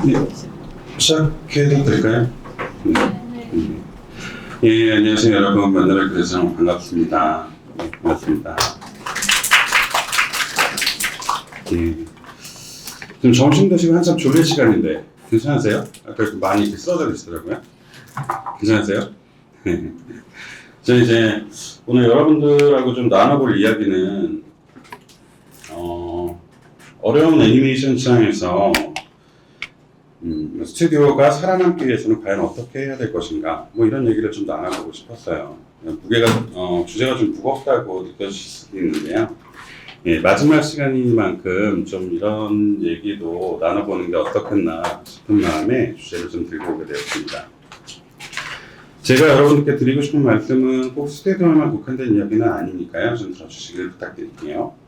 네, 시작해도 될까요? 예, 안녕하세요 여러분. 만나뵙게 돼서 반갑습니다. 네, 반갑습니다. 예, 지금 점심 드시고 한참 졸릴 시간인데 괜찮으세요? 아까 많이 이렇게 쓰러져 계시더라고요. 괜찮으세요? 저 이제 오늘 여러분들하고 좀 나눠볼 이야기는 어려운 애니메이션 시장에서 스튜디오가 살아남기 위해서는 과연 어떻게 해야 될 것인가, 뭐 이런 얘기를 좀 나눠보고 싶었어요. 주제가 좀 무겁다고 느껴질 수도 있는데요. 예, 마지막 시간이니만큼 좀 이런 얘기도 나눠보는 게 어떻겠나 싶은 마음에 주제를 좀 들고 오게 되었습니다. 제가 여러분들께 드리고 싶은 말씀은 꼭 스튜디오에만 국한된 이야기는 아니니까요. 좀 들어주시길 부탁드릴게요.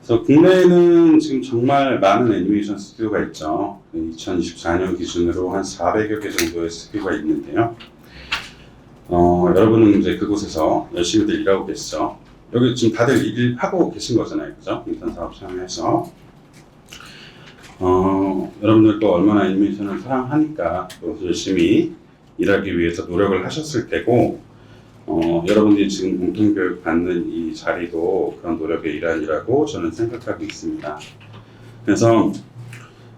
그래서 국내에는 지금 정말 많은 애니메이션 스튜디오가 있죠. 2024년 기준으로 한 400여 개 정도의 스튜디오가 있는데요. 여러분은 이제 그곳에서 열심히들 일하고 계시죠. 여기 지금 다들 일하고 계신 거잖아요. 그죠? 인턴 사업 참여해서. 여러분들도 얼마나 애니메이션을 사랑하니까 또 열심히 일하기 위해서 노력을 하셨을 테고, 여러분들이 지금 공통교육 받는 이 자리도 그런 노력의 일환이라고 저는 생각하고 있습니다. 그래서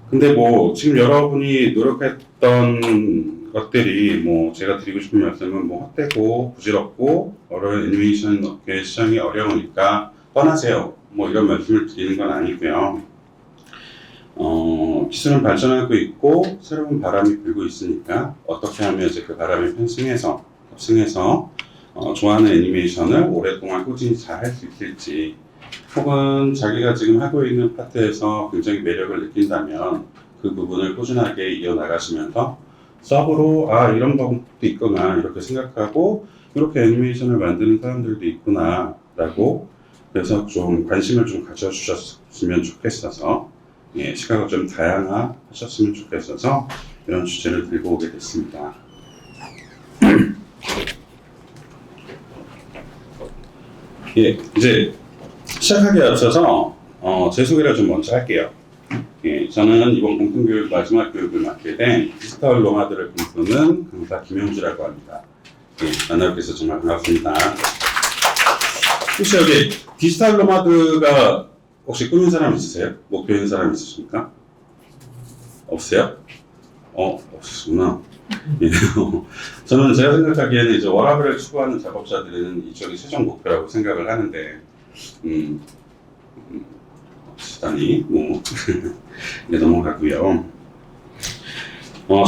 근데 뭐 지금 여러분이 노력했던 것들이 뭐 제가 드리고 싶은 말씀은 뭐 헛되고 부질없고 어려운 애니메이션 업계 시장이 어려우니까 떠나세요, 뭐 이런 말씀을 드리는 건 아니고요. 기술은 발전하고 있고 새로운 바람이 불고 있으니까 어떻게 하면 이제 그 바람에 협승해서 좋아하는 애니메이션을 오랫동안 꾸준히 잘 할 수 있을지, 혹은 자기가 지금 하고 있는 파트에서 굉장히 매력을 느낀다면 그 부분을 꾸준하게 이어나가시면서 서브로 이런 방법도 있구나 이렇게 생각하고 이렇게 애니메이션을 만드는 사람들도 있구나 라고, 그래서 좀 관심을 좀 가져주셨으면 좋겠어서, 예, 시각을 좀 다양화하셨으면 좋겠어서 이런 주제를 들고 오게 됐습니다. 예, 이제 시작하기에 앞서서 제 소개를 좀 먼저 할게요. 예, 저는 이번 공통교육 마지막 교육을 맡게 된 디지털 노마드를 꿈꾸는 강사 김영주라고 합니다. 예, 만나뵙게 돼서 정말 반갑습니다. 혹시 여기 디지털 노마드가 혹시 꾸민 사람 있으세요? 목표인 사람 있으십니까? 없어요? 없으시구나. 예. 저는 제가 생각하기에는 이제 워라밸을 추구하는 작업자들은 이쪽이 최종 목표라고 생각을 하는데, 시단이 뭐 네, 넘어가고요.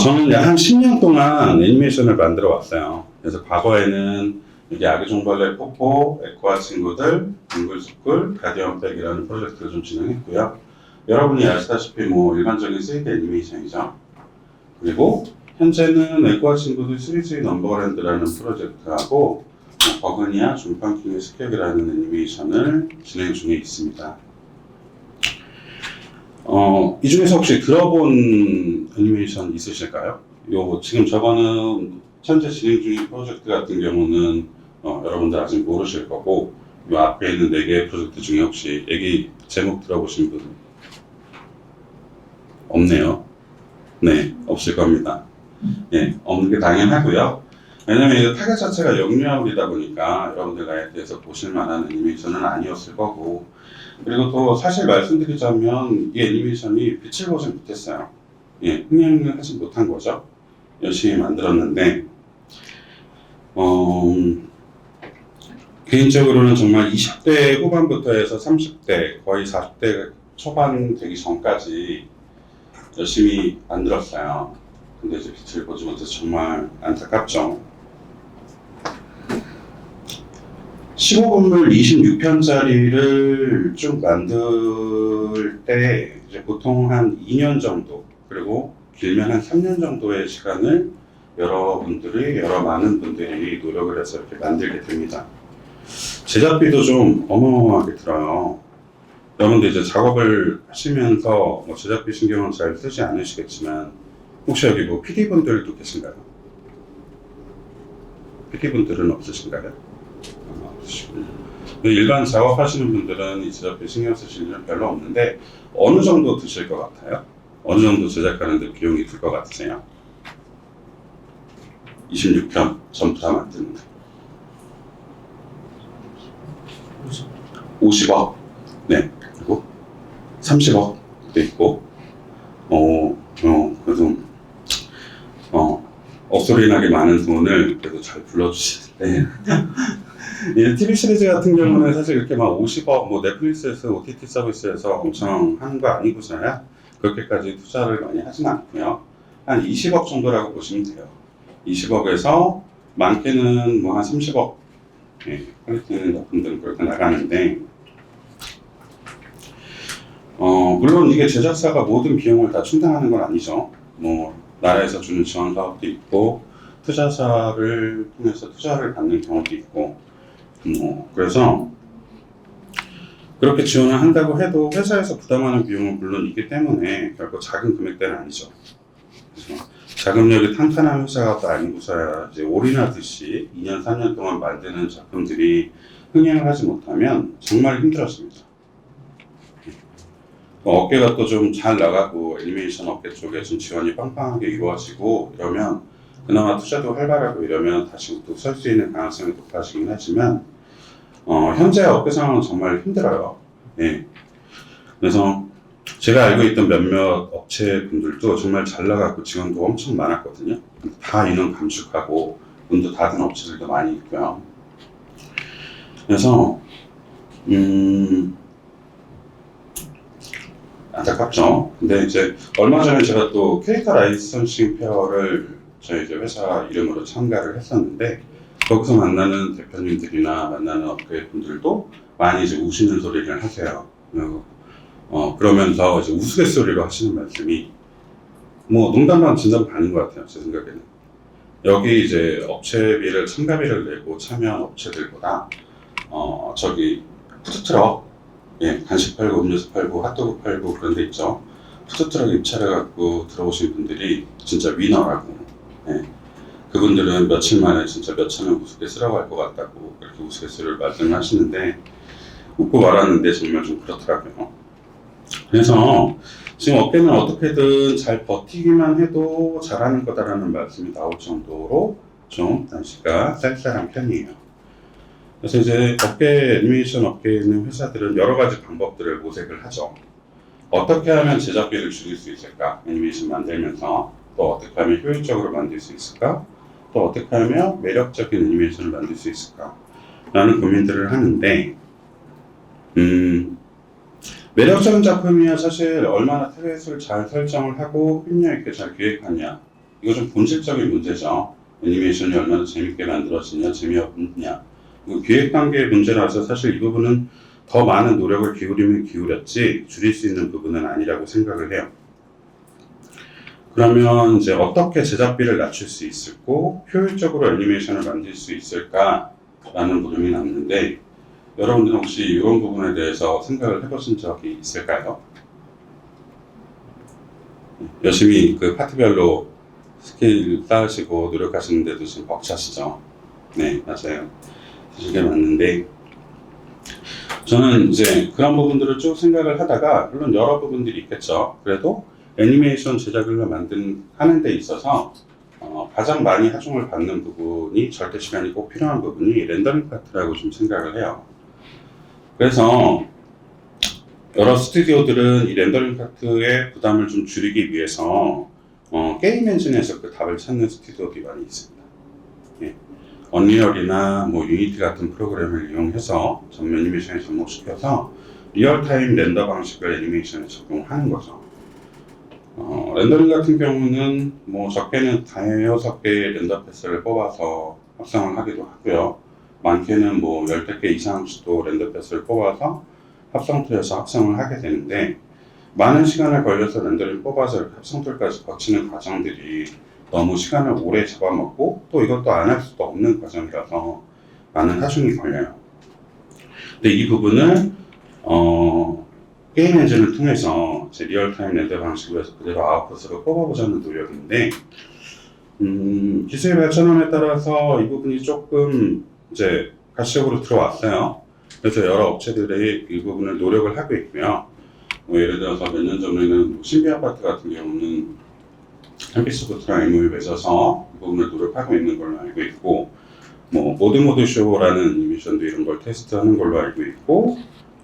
저는 약 한 10년 동안 애니메이션을 만들어 왔어요. 그래서 과거에는 여기 아기종벌레 뽀뽀, 에코아 친구들, 빙글스쿨, 가디언백이라는 프로젝트를 좀 진행했고요. 여러분이 아시다시피 뭐 일반적인 3D 애니메이션이죠. 그리고 현재는 에코아 친구들 시리즈의 넘버랜드라는 프로젝트하고 버그니아 준팡킹의 습격이라는 애니메이션을 진행 중에 있습니다. 이 중에서 혹시 들어본 애니메이션 있으실까요? 지금 저거는 현재 진행 중인 프로젝트 같은 경우는 여러분들 아직 모르실 거고, 이 앞에 있는 4개의 프로젝트 중에 혹시 얘기 제목 들어보신 분 없네요. 네, 없을 겁니다. 예, 없는 게 당연하고요. 왜냐면 이 타겟 자체가 영유아물이다 보니까 여러분들에 대해서 보실 만한 애니메이션은 아니었을 거고, 그리고 또 사실 말씀드리자면 이 애니메이션이 빛을 보지 못했어요. 예, 흥행을 하지 못한 거죠. 열심히 만들었는데, 개인적으로는 정말 20대 후반부터 해서 30대, 거의 40대 초반 되기 전까지 열심히 만들었어요. 근데 이제 빛을 보지 못해서 정말 안타깝죠. 15분물 26편짜리를 쭉 만들 때 이제 보통 한 2년 정도, 그리고 길면 한 3년 정도의 시간을 많은 분들이 노력을 해서 이렇게 만들게 됩니다. 제작비도 좀 어마어마하게 들어요. 여러분들 이제 작업을 하시면서 뭐 제작비 신경은 잘 쓰지 않으시겠지만, 혹시 여기 뭐 PD분들도 계신가요? PD분들은 없으신가요? 일반 작업하시는 분들은 이 제작비 신경 쓰실 일은 별로 없는데 어느 정도 드실 것 같아요? 어느 정도 제작하는데 비용이 들 것 같으세요? 26편 전부 다 만드는데 50억. 네. 그리고 30억도 있고, 그래도, 억소리 나게 많은 돈을 그래도 잘 불러주시는데, 이 TV 시리즈 같은 경우는 사실 이렇게 막 50억, 뭐 넷플릭스에서 OTT 서비스에서 엄청 하는 거 아니고서야 그렇게까지 투자를 많이 하진 않고요. 한 20억 정도라고 보시면 돼요. 20억에서 많게는 뭐 한 30억, 예, 퀄리티는 높은 데는 그렇게 나가는데, 물론 이게 제작사가 모든 비용을 다 충당하는 건 아니죠. 뭐, 나라에서 주는 지원 사업도 있고, 투자사를 통해서 투자를 받는 경우도 있고, 그래서 그렇게 지원을 한다고 해도 회사에서 부담하는 비용은 물론 있기 때문에 결국 작은 금액대는 아니죠. 그래서 자금력이 탄탄한 회사가 아니고서야 이제 올인하듯이 2년, 3년 동안 만드는 작품들이 흥행을 하지 못하면 정말 힘들었습니다. 업계가 또 좀 잘 나가고 애니메이션 업계 쪽에 좀 지원이 빵빵하게 이루어지고 이러면 그나마 투자도 활발하고 이러면 다시 또 설 수 있는 가능성이 높아지긴 하지만 현재 업계 상황은 정말 힘들어요. 예. 그래서 제가 알고 있던 몇몇 업체 분들도 정말 잘 나가고 지원도 엄청 많았거든요. 다 인원 감축하고 문도 닫은 업체들도 많이 있고요. 그래서 안타깝죠. 근데 이제 얼마 전에 제가 또 캐릭터 라이선싱 페어를 저희 이제 회사 이름으로 참가를 했었는데 거기서 만나는 대표님들이나 만나는 업계 분들도 많이 이제 우시는 소리를 하세요. 그러면서 이제 우스갯소리로 하시는 말씀이 뭐 농담 반 진담 반인 것 같아요. 제 생각에는. 여기 이제 업체비를 참가비를 내고 참여한 업체들보다 저기 푸드트럭, 예, 간식 팔고 음료수 팔고 핫도그 팔고 그런 데 있죠. 푸드트럭 입찰해 갖고 들어오신 분들이 진짜 위너라고. 예. 그분들은 며칠 만에 진짜 몇천 원 우습게 쓰라고 할 것 같다고 그렇게 우스갯소리를 말씀하시는데 웃고 말았는데 정말 좀 그렇더라고요. 그래서 지금 업계는 어떻게든 잘 버티기만 해도 잘하는 거다라는 말씀이 나올 정도로 좀 날씨가 쌀쌀한 편이에요. 그래서 이제 애니메이션 업계에 있는 회사들은 여러 가지 방법들을 모색을 하죠. 어떻게 하면 제작비를 줄일 수 있을까? 애니메이션 만들면서 또 어떻게 하면 효율적으로 만들 수 있을까? 또 어떻게 하면 매력적인 애니메이션을 만들 수 있을까? 라는 고민들을 하는데 매력적인 작품이야 사실 얼마나 타겟을 잘 설정을 하고 협력 있게 잘 기획하냐 이거 좀 본질적인 문제죠. 애니메이션이 얼마나 재밌게 만들어지냐 재미없냐 이거 기획 단계의 문제라서 사실 이 부분은 더 많은 노력을 기울이면 기울였지 줄일 수 있는 부분은 아니라고 생각을 해요. 그러면 이제 어떻게 제작비를 낮출 수 있을고 효율적으로 애니메이션을 만들 수 있을까라는 물음이 남는데 여러분들은 혹시 이런 부분에 대해서 생각을 해보신 적이 있을까요? 열심히 그 파트별로 스킬 쌓으시고 노력하시는데도 지금 벅차시죠? 네, 맞아요. 그게 맞는데 저는 이제 그런 부분들을 쭉 생각을 하다가 물론 여러 부분들이 있겠죠. 그래도 애니메이션 제작을 하는 데 있어서 가장 많이 하중을 받는 부분이 절대 시간이 꼭 필요한 부분이 렌더링 파트라고 좀 생각을 해요. 그래서 여러 스튜디오들은 이 렌더링 파트의 부담을 좀 줄이기 위해서 게임 엔진에서 그 답을 찾는 스튜디오들이 많이 있습니다. 예. 언리얼이나 뭐 유니티 같은 프로그램을 이용해서 애니메이션에 접목시켜서 리얼타임 렌더 방식을 애니메이션에 적용하는 거죠. 렌더링 같은 경우는 뭐 적게는 5개의 렌더 패스를 뽑아서 합성을 하기도 하고요. 많게는 뭐 10개 이상씩도 렌더 패스를 뽑아서 합성 툴에서 합성을 하게 되는데 많은 시간을 걸려서 렌더링 뽑아서 이렇게 합성 툴까지 거치는 과정들이 너무 시간을 오래 잡아먹고 또 이것도 안 할 수도 없는 과정이라서 많은 하중이 걸려요. 근데 이 부분을 게임 엔진을 통해서 제 리얼타임 렌더 방식으로 해서 그대로 아웃풋으로 뽑아보자는 노력인데 기술의 발전함에 따라서 이 부분이 조금 이제 가시적으로 들어왔어요. 그래서 여러 업체들이 이 부분을 노력을 하고 있고요. 뭐 예를 들어서 몇 년 전에는 신비 아파트 같은 경우는 햄피스부트랑 MOU 맺어서 이 부분을 노력하고 있는 걸로 알고 있고, 뭐 모드 쇼라는 애니메이션도 이런 걸 테스트하는 걸로 알고 있고,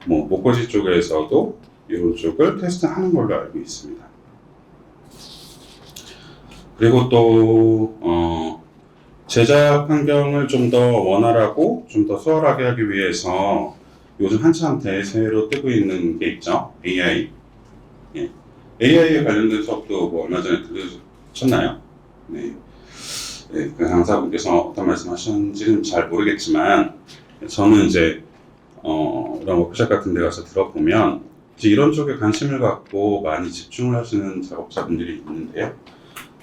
뭐 목걸이 쪽에서도 이런 쪽을 테스트하는 걸로 알고 있습니다. 그리고 또 제작 환경을 좀 더 원활하고 좀 더 수월하게 하기 위해서 요즘 한참 대세로 뜨고 있는 게 있죠. AI. 예. AI에 관련된 수업도 뭐 얼마 전에 들으셨나요? 네. 네, 그 강사분께서 어떤 말씀하셨는지는 잘 모르겠지만 저는 이제 이런 워크숍 같은 데 가서 들어보면 이제 이런 쪽에 관심을 갖고 많이 집중을 하시는 작업자분들이 있는데요.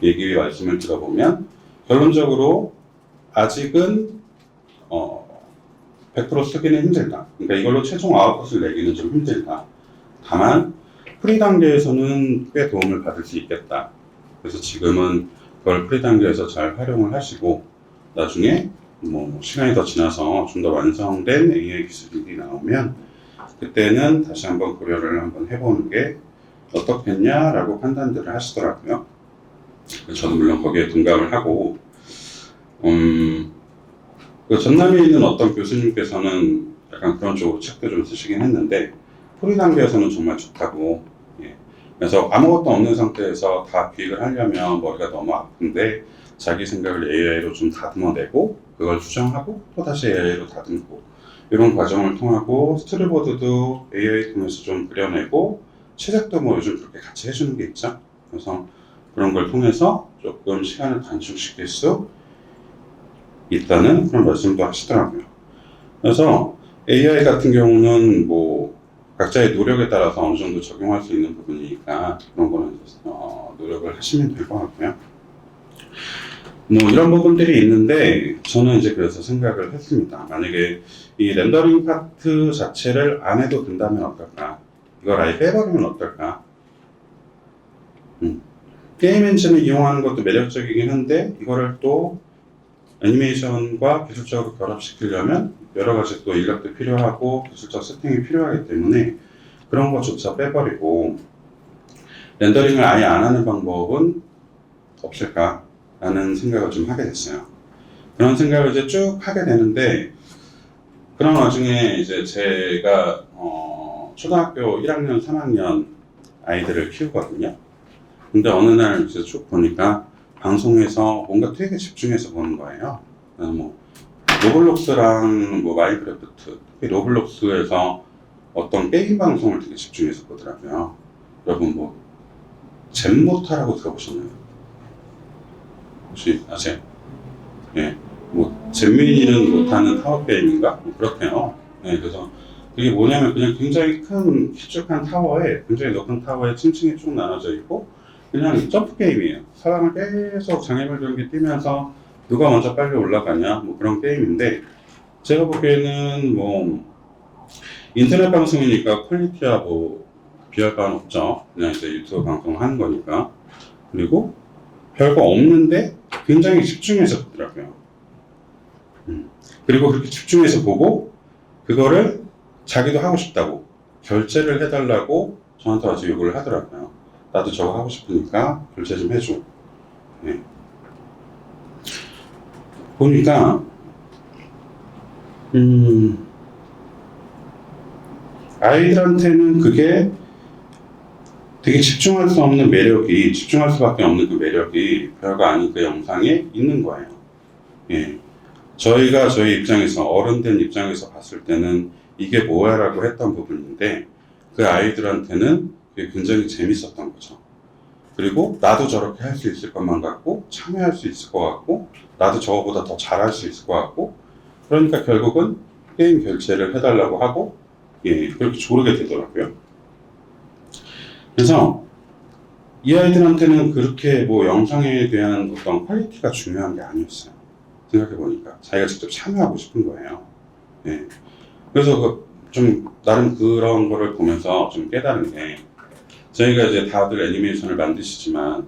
얘기 말씀을 들어보면 결론적으로 아직은 100% 쓰기는 힘들다. 그러니까 이걸로 최종 아웃풋을 내기는 좀 힘들다. 다만 프리 단계에서는 꽤 도움을 받을 수 있겠다. 그래서 지금은 그걸 프리 단계에서 잘 활용을 하시고 나중에 뭐 시간이 더 지나서 좀 더 완성된 AI 기술이 나오면 그때는 다시 한번 고려를 한번 해보는 게 어떻겠냐라고 판단들을 하시더라고요. 저도 물론 거기에 동감을 하고 그 전남에 있는 어떤 교수님께서는 약간 그런 쪽으로 책도 좀 쓰시긴 했는데 프리 단계에서는 정말 좋다고. 예. 그래서 아무것도 없는 상태에서 다 기획을 하려면 머리가 너무 아픈데 자기 생각을 AI로 좀 다듬어내고 그걸 수정하고 또 다시 AI로 다듬고 이런 과정을 통하고 스토리보드도 AI 통해서 좀 그려내고 채색도 뭐 요즘 그렇게 같이 해주는 게 있죠. 그래서 그런 걸 통해서 조금 시간을 단축시킬 수 있다는 그런 말씀도 하시더라고요. 그래서 AI 같은 경우는 뭐 각자의 노력에 따라서 어느 정도 적용할 수 있는 부분이니까 그런 거는 노력을 하시면 될 것 같고요. 뭐 이런 부분들이 있는데 저는 이제 그래서 생각을 했습니다. 만약에 이 렌더링 파트 자체를 안 해도 된다면 어떨까? 이걸 아예 빼버리면 어떨까? 게임 엔진을 이용하는 것도 매력적이긴 한데 이거를 또 애니메이션과 기술적으로 결합시키려면 여러 가지 또 인력도 필요하고 기술적 세팅이 필요하기 때문에 그런 것조차 빼버리고 렌더링을 아예 안 하는 방법은 없을까라는 생각을 좀 하게 됐어요. 그런 생각을 이제 쭉 하게 되는데 그런 와중에 이제 제가 초등학교 1학년, 3학년 아이들을 키우거든요. 근데 어느 날 이제 쭉 보니까 방송에서 뭔가 되게 집중해서 보는 거예요. 뭐 로블록스랑 뭐 마인크래프트, 특히 로블록스에서 어떤 게임 방송을 되게 집중해서 보더라고요. 여러분 뭐 젠모타라고 들어보셨나요? 혹시 아세요? 예, 뭐 젠민이는 못하는 타워 게임인가? 뭐 그렇대요. 예, 그래서 이게 뭐냐면 그냥 굉장히 큰 길쭉한 타워에 굉장히 높은 타워에 층층이 쭉 나눠져 있고 그냥 점프 게임이에요. 사람을 계속 장애물 경기 뛰면서 누가 먼저 빨리 올라가냐 뭐 그런 게임인데 제가 보기에는 뭐 인터넷 방송이니까 퀄리티야 뭐 비할 바는 없죠. 그냥 이제 유튜브 방송 하는 거니까. 그리고 별거 없는데 굉장히 집중해서 보더라고요. 그리고 그렇게 집중해서 보고 그거를 자기도 하고 싶다고 결제를 해달라고 저한테 와서 요구를 하더라고요. 나도 저거 하고 싶으니까 결제 좀 해줘. 네. 보니까 아이들한테는 그게 되게 집중할 수 없는 매력이, 집중할 수밖에 없는 그 매력이 별거 아닌 그 영상에 있는 거예요. 예. 저희가 저희 입장에서, 어른된 입장에서 봤을 때는 이게 뭐야 라고 했던 부분인데 그 아이들한테는 그게 굉장히 재밌었던 거죠. 그리고 나도 저렇게 할 수 있을 것만 같고 참여할 수 있을 것 같고 나도 저거보다 더 잘할 수 있을 것 같고 그러니까 결국은 게임 결제를 해달라고 하고 예, 그렇게 조르게 되더라고요. 그래서 이 아이들한테는 그렇게 뭐 영상에 대한 어떤 퀄리티가 중요한 게 아니었어요. 생각해보니까 자기가 직접 참여하고 싶은 거예요. 예. 그래서 좀 나름 그런 거를 보면서 좀 깨달은 게 저희가 이제 다들 애니메이션을 만드시지만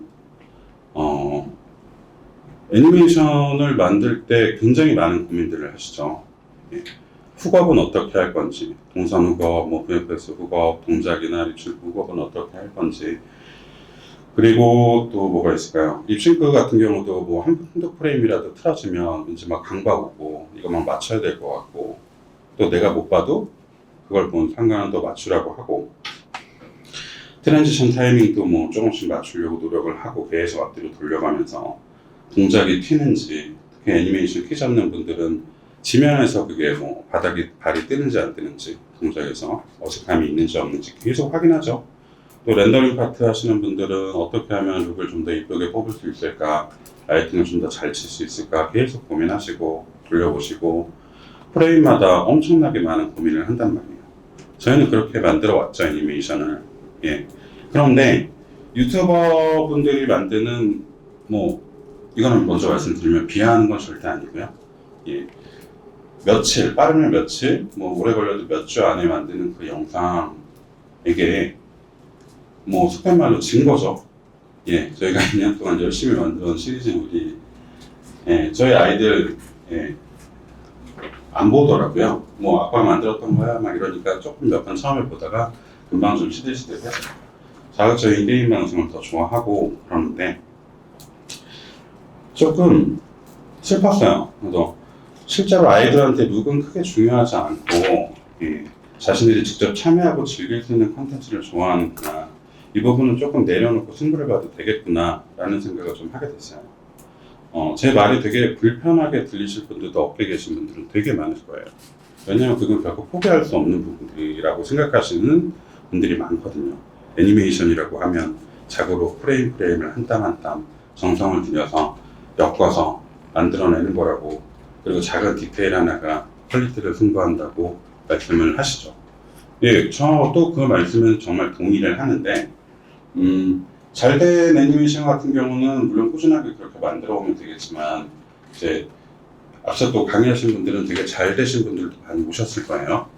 애니메이션을 만들 때 굉장히 많은 고민들을 하시죠. 예. 훅업은 어떻게 할 건지, 동선 훅업, 뭐 VFX 훅업, 동작이나 립싱크 훅업은 어떻게 할 건지, 그리고 또 뭐가 있을까요? 립싱크 같은 경우도 뭐 한두 프레임이라도 틀어지면 왠지 막 강박 오고 이거 막 맞춰야 될 것 같고, 또 내가 못 봐도 그걸 본 상관은 또 맞추라고 하고, 트랜지션 타이밍도 뭐 조금씩 맞추려고 노력을 하고 계속 앞뒤로 돌려가면서 동작이 튀는지, 특히 애니메이션 키 잡는 분들은 지면에서 그게 뭐 바닥이 발이 뜨는지 안 뜨는지, 동작에서 어색함이 있는지 없는지 계속 확인하죠. 또 렌더링 파트 하시는 분들은 어떻게 하면 룩을 좀 더 이쁘게 뽑을 수 있을까, 라이팅을 좀 더 잘 칠 수 있을까 계속 고민하시고 돌려보시고 프레임마다 엄청나게 많은 고민을 한단 말이에요. 저희는 그렇게 만들어 왔죠, 애니메이션을. 예. 그런데 유튜버 분들이 만드는, 뭐 이거는 먼저 말씀드리면 비하하는 건 절대 아니고요. 예. 며칠, 빠르면 며칠, 뭐 오래 걸려도 몇 주 안에 만드는 그 영상에게 뭐 속된 말로 진 거죠. 예. 저희가 2년 동안 열심히 만들어온 시리즈물이, 예. 저희 아이들, 예. 안 보더라고요. 뭐 아빠가 만들었던 거야 막 이러니까 조금 몇 번 처음에 보다가 금방 좀 시들시들해서 자극적인 게임 방송을 더 좋아하고 그러는데 조금 슬펐어요. 그래서 실제로 아이들한테 룩은 크게 중요하지 않고, 예, 자신들이 직접 참여하고 즐길 수 있는 콘텐츠를 좋아하는구나, 이 부분은 조금 내려놓고 승부를 봐도 되겠구나 라는 생각을 좀 하게 됐어요. 제 말이 되게 불편하게 들리실 분들도 업계 계신 분들은 되게 많을 거예요. 왜냐하면 그건 결코 포기할 수 없는 부분이라고 생각하시는 분들이 많거든요. 애니메이션이라고 하면 자고로 프레임을 한 땀 한 땀 정성을 들여서 엮어서 만들어내는 거라고, 그리고 작은 디테일 하나가 퀄리티를 승부한다고 말씀을 하시죠. 예, 저도 그 말씀은 정말 동의를 하는데, 잘된 애니메이션 같은 경우는 물론 꾸준하게 그렇게 만들어 오면 되겠지만, 이제 앞서 또 강의하신 분들은 되게 잘 되신 분들도 많이 오셨을 거예요.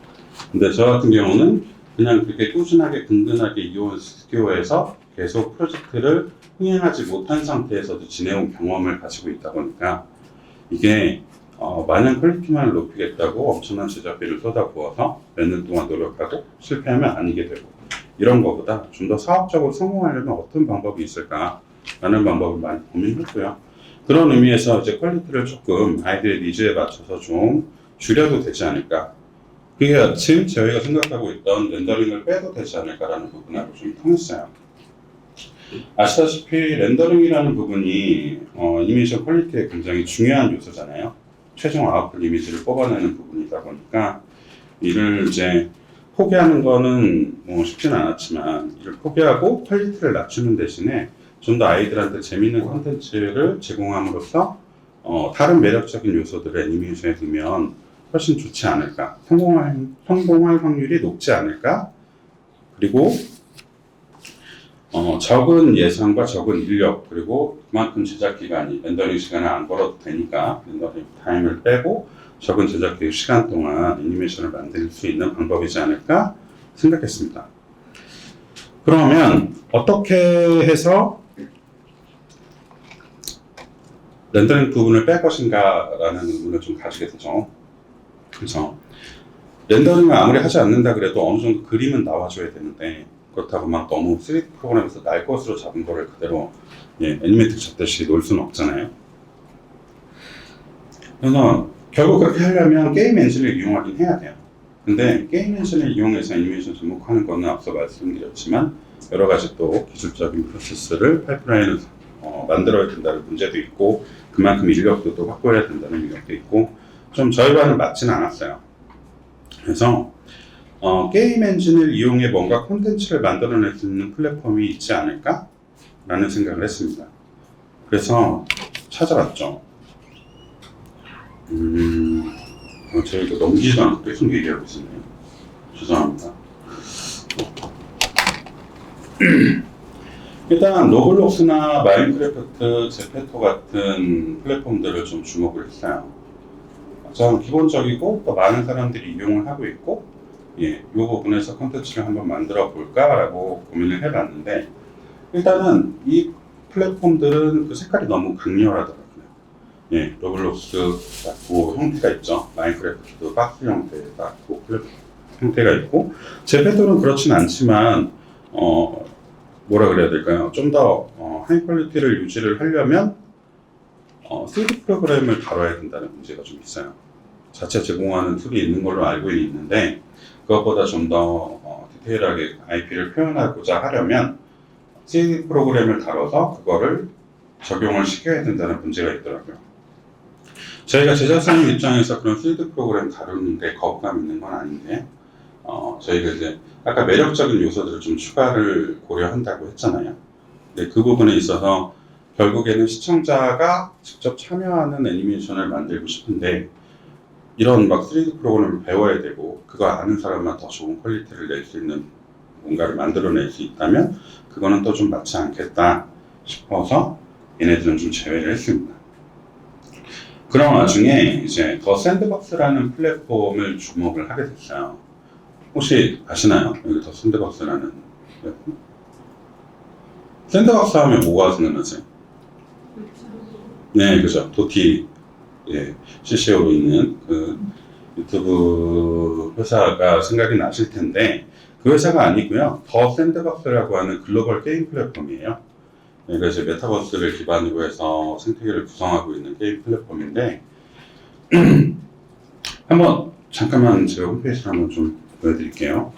근데 저 같은 경우는 그냥 그렇게 꾸준하게 든든하게 이온 스튜디오에서 계속 프로젝트를 흥행하지 못한 상태에서도 지내온 경험을 가지고 있다 보니까 이게 마냥 퀄리티만을 높이겠다고 엄청난 제작비를 쏟아부어서 몇 년 동안 노력하고 실패하면 아니게 되고, 이런 것보다 좀 더 사업적으로 성공하려면 어떤 방법이 있을까라는 방법을 많이 고민했고요. 그런 의미에서 이제 퀄리티를 조금 아이들의 니즈에 맞춰서 좀 줄여도 되지 않을까. 그게 마침 저희가 생각하고 있던 렌더링을 빼도 되지 않을까라는 부분하고 좀 통했어요. 아시다시피 렌더링이라는 부분이 애니메이션 퀄리티에 굉장히 중요한 요소잖아요. 최종 아웃풋 이미지를 뽑아내는 부분이다 보니까 이를 이제 포기하는 거는 뭐 쉽지는 않았지만, 이를 포기하고 퀄리티를 낮추는 대신에 좀 더 아이들한테 재미있는 콘텐츠를 제공함으로써 다른 매력적인 요소들을 애니메이션에 넣으면 훨씬 좋지 않을까, 성공할 확률이 높지 않을까, 그리고 적은 예산과 적은 인력, 그리고 그만큼 제작 기간이, 렌더링 시간을 안 걸어도 되니까 렌더링 타임을 빼고 적은 제작 시간 동안 애니메이션을 만들 수 있는 방법이지 않을까 생각했습니다. 그러면 어떻게 해서 렌더링 부분을 뺄 것인가 라는 의문을 좀 가지게 되죠. 그래서 렌더링을 아무리 하지 않는다 그래도 어느 정도 그림은 나와줘야 되는데, 그렇다고 막 너무 3D 프로그램에서 날 것으로 잡은 거를 그대로 애니메이트 잡듯이 놓을 수는 없잖아요. 그래서 결국 그렇게 하려면 게임 엔진을 이용하긴 해야 돼요. 근데 게임 엔진을 이용해서 애니메이션 접목하는 거는 앞서 말씀드렸지만 여러 가지 또 기술적인 프로세스를 파이프라인을 만들어야 된다는 문제도 있고, 그만큼 인력도 또 확보해야 된다는 인력도 있고, 좀 저희와는 맞지는 않았어요. 그래서 게임 엔진을 이용해 뭔가 콘텐츠를 만들어낼 수 있는 플랫폼이 있지 않을까? 라는 생각을 했습니다. 그래서 찾아봤죠. 제가 이거 넘기지도 않고 계속 얘기하고 있었네요. 죄송합니다. 일단 로블록스나 마인크래프트, 제페토 같은 플랫폼들을 좀 주목을 했어요. 좀 기본적이고 또 많은 사람들이 이용을 하고 있고, 이 부분에서 콘텐츠를 한번 만들어 볼까라고 고민을 해봤는데, 일단은 이 플랫폼들은 그 색깔이 너무 강렬하더라고요. 예, 로블록스 그 형태가 있죠. 마인크래프트도 박스 형태의 그 형태가 있고, 제페토는 그렇진 않지만 뭐라 그래야 될까요? 좀 더 하이 퀄리티를 유지를 하려면 3D 프로그램을 다뤄야 된다는 문제가 좀 있어요. 자체 제공하는 툴이 있는 걸로 알고 있는데, 그것보다 좀 더 디테일하게 IP를 표현하고자 하려면 3D 프로그램을 다뤄서 그거를 적용을 시켜야 된다는 문제가 있더라고요. 저희가 제작사님 입장에서 그런 3D 프로그램 다루는데 거부감 있는 건 아닌데, 저희가 이제 아까 매력적인 요소들을 좀 추가를 고려한다고 했잖아요. 근데 그 부분에 있어서 결국에는 시청자가 직접 참여하는 애니메이션을 만들고 싶은데, 이런 막 3D 프로그램을 배워야 되고 그거 아는 사람만 더 좋은 퀄리티를 낼 수 있는 뭔가를 만들어낼 수 있다면 그거는 또 좀 맞지 않겠다 싶어서 얘네들은 좀 제외를 했습니다. 그런 와중에 이제 더 샌드박스라는 플랫폼을 주목을 하게 됐어요. 혹시 아시나요? 여기 더 샌드박스라는 플랫폼? 샌드박스 하면 뭐가 생각나세요? 네, 그죠. 도티 CCO로 있는 그 유튜브 회사가 생각이 나실 텐데, 그 회사가 아니고요. 더 샌드박스라고 하는 글로벌 게임 플랫폼이에요. 그래서 메타버스를 기반으로 해서 생태계를 구성하고 있는 게임 플랫폼인데, 한번 잠깐만 제가 홈페이지를 한번 좀 보여드릴게요.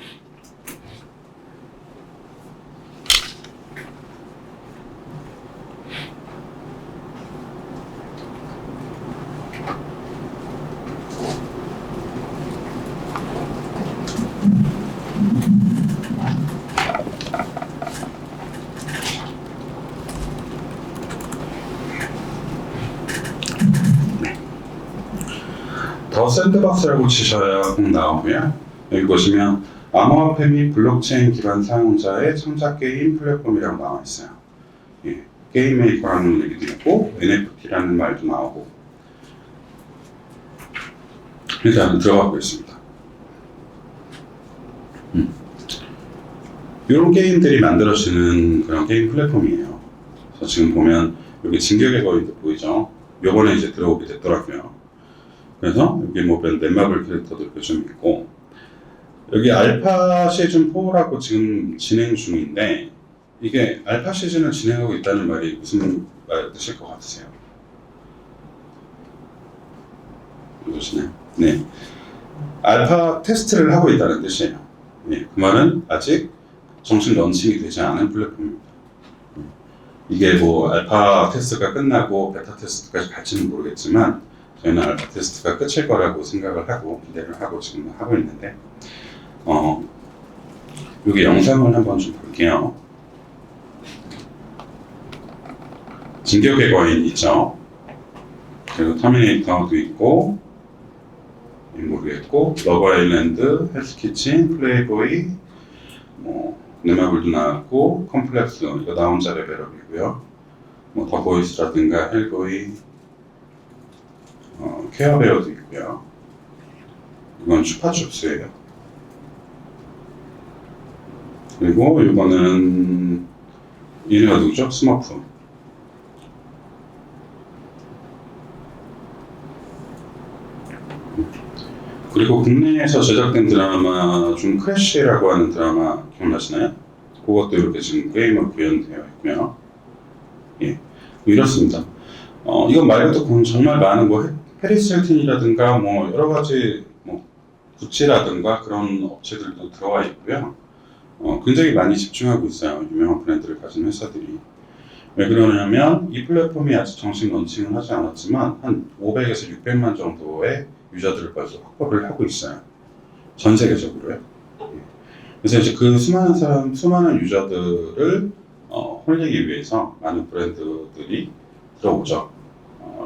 더 샌드박스라고 치셔야 꼭 나오고요. 여기 보시면 암호화폐 및 블록체인 기반 사용자의 창작 게임 플랫폼이라고 나와 있어요. 예, 게임 메이커라는 얘기도 있고 NFT라는 말도 나오고, 일단 들어가고 있습니다. 이런 게임들이 만들어지는 그런 게임 플랫폼이에요. 그래서 지금 보면 여기 진격의 거인도 보이죠? 요번에 이제 들어오게 됐더라고요. 그래서 여기 뭐 넷마블 캐릭터들도 좀 있고, 여기 알파 시즌 4라고 지금 진행 중인데, 이게 알파 시즌을 진행하고 있다는 말이 무슨 말 뜻일 것 같으세요? 보시나요? 네. 알파 테스트를 하고 있다는 뜻이에요. 네. 그 말은 아직 정식 런칭이 되지 않은 플랫폼입니다. 이게 뭐 알파 테스트가 끝나고 베타 테스트까지 갈지는 모르겠지만, 저희는 알파 테스트가 끝일 거라고 생각을 하고 기대를 하고 지금 하고 있는데, 여기 영상을 한번 좀 볼게요. 진격의 거인 있죠? 그리고 터미네이터도 있고, 모르겠고, 러브 아일랜드, 헬스키친, 플레이보이, 뭐 넷마블도 나왔고, 컴플렉스 이거 나 혼자 레벨업이고요. 뭐 더 보이스라든가 헬보이, 케어베어도 있고요. 이건 슈퍼춥스예요. 그리고 이거는 얘네가 누구죠? 스머프. 그리고 국내에서 제작된 드라마 중 크래쉬라고 하는 드라마 기억나시나요? 그것도 이렇게 지금 게임으로 구현되어 있고요. 예, 이렇습니다. 이건 말고도 정말 많은 뭐 페리스 힐튼이라든가 뭐 여러 가지 뭐 구찌라든가 그런 업체들도 들어와 있고요. 굉장히 많이 집중하고 있어요. 유명한 브랜드를 가진 회사들이. 왜 그러냐면 이 플랫폼이 아직 정식 런칭은 하지 않았지만 한 500에서 600만 정도의 유저들을 벌써 확보를 하고 있어요. 전 세계적으로요. 그래서 이제 그 수많은 유저들을 홀리기 위해서 많은 브랜드들이 들어오죠.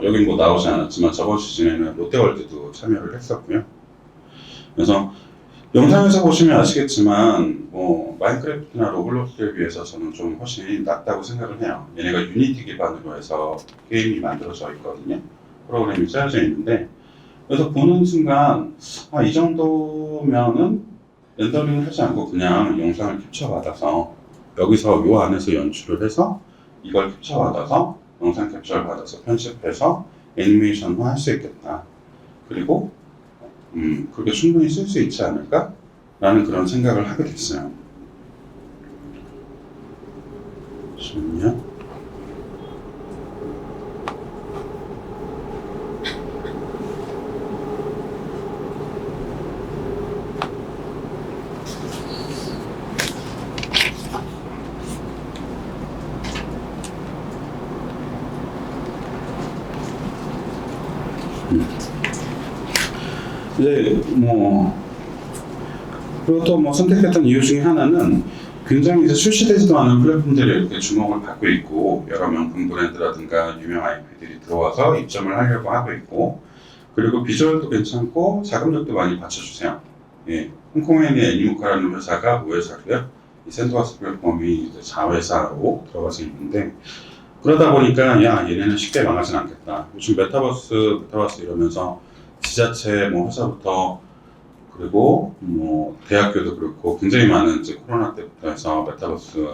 여긴 뭐 나오지 않았지만 저번 시즌에는 롯데월드도 참여를 했었고요. 그래서 영상에서 보시면 아시겠지만 뭐 마인크래프트나 로블록스에 비해서 저는 좀 훨씬 낫다고 생각을 해요. 얘네가 유니티 기반으로 해서 게임이 만들어져 있거든요. 프로그램이 짜여져 있는데, 그래서 보는 순간 이 정도면은 렌더링을 하지 않고 그냥 영상을 캡처 받아서 여기서 요 안에서 연출을 해서 이걸 캡처 받아서 영상 캡처를 받아서 편집해서 애니메이션화 할 수 있겠다. 그리고 그렇게 충분히 쓸 수 있지 않을까? 라는 그런 생각을 하게 됐어요. 잠시만요. 이제 그리고 또 선택했던 이유 중에 하나는 굉장히 이제 출시되지도 않은 플랫폼들이 이렇게 주목을 받고 있고 여러 명품 브랜드라든가 유명 IP들이 들어와서 입점을 하려고 하고 있고 그리고 비주얼도 괜찮고 자금력도 많이 받쳐주세요. 예, 홍콩에 있는 애니모카라는 회사가 우회사고요. 이 샌드박스 플랫폼이 이제 자회사로 들어가서 있는데 그러다 보니까 야 얘네는 쉽게 망하진 않겠다. 요즘 메타버스 이러면서 지자체 회사부터 그리고 대학교도 그렇고 굉장히 많은 이제 코로나 때부터 해서 메타버스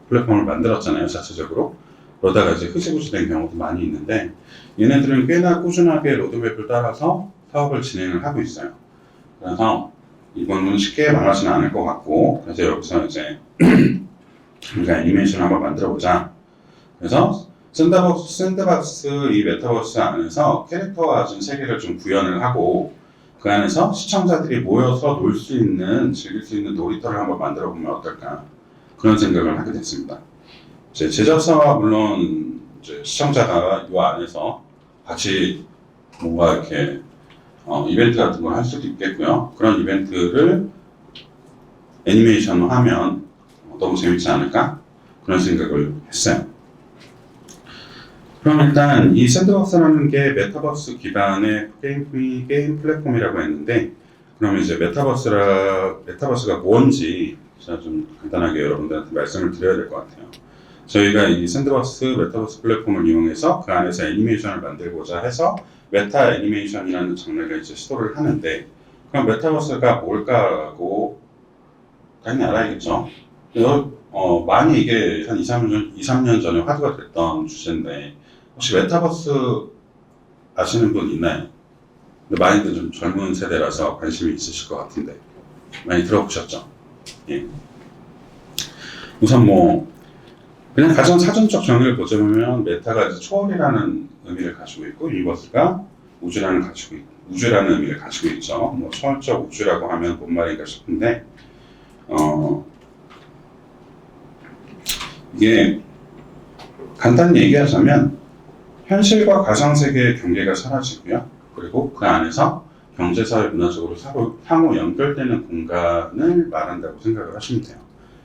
플랫폼을 만들었잖아요, 자체적으로. 그러다가 이제 흐지부지 된 경우도 많이 있는데 얘네들은 꽤나 꾸준하게 로드맵을 따라서 사업을 진행을 하고 있어요. 그래서 이거는 쉽게 망하지는 않을 것 같고 그래서 여기서 이제 우리가 애니메이션을 한번 만들어 보자. 그래서 샌드박스 이 메타버스 안에서 캐릭터화진 세계를 좀 구현을 하고 그 안에서 시청자들이 모여서 놀 수 있는, 즐길 수 있는 놀이터를 한번 만들어 보면 어떨까 그런 생각을 하게 됐습니다. 이제 제작사와 물론 이제 시청자가 이 안에서 같이 뭔가 이렇게 이벤트 같은 걸 할 수도 있겠고요. 그런 이벤트를 애니메이션으로 하면 너무 재밌지 않을까 그런 생각을 했어요. 그럼 일단 이 샌드박스라는 게 메타버스 기반의 게임 플랫폼이라고 했는데 그러면 이제 메타버스가 뭔지 제가 좀 간단하게 여러분들한테 말씀을 드려야 될 것 같아요. 저희가 이 샌드박스 메타버스 플랫폼을 이용해서 그 안에서 애니메이션을 만들고자 해서 메타 애니메이션이라는 장르를 이제 시도를 하는데 그럼 메타버스가 뭘까라고 당연히 알아야겠죠. 많이 이게 한 2, 3년 전에 화두가 됐던 주제인데 혹시 메타버스 아시는 분 있나요? 많이들 좀 젊은 세대라서 관심이 있으실 것 같은데 많이 들어보셨죠? 예. 우선 그냥 가장 사전적 정의를 보자면 메타가 이제 초월이라는 의미를 가지고 있고 유니버스가 우주라는 의미를 가지고 있죠. 초월적 우주라고 하면 뭔 말인가 싶은데 이게 간단히 얘기하자면 현실과 가상세계의 경계가 사라지고요. 그리고 그 안에서 경제사회, 문화적으로 상호 연결되는 공간을 말한다고 생각을 하시면 돼요.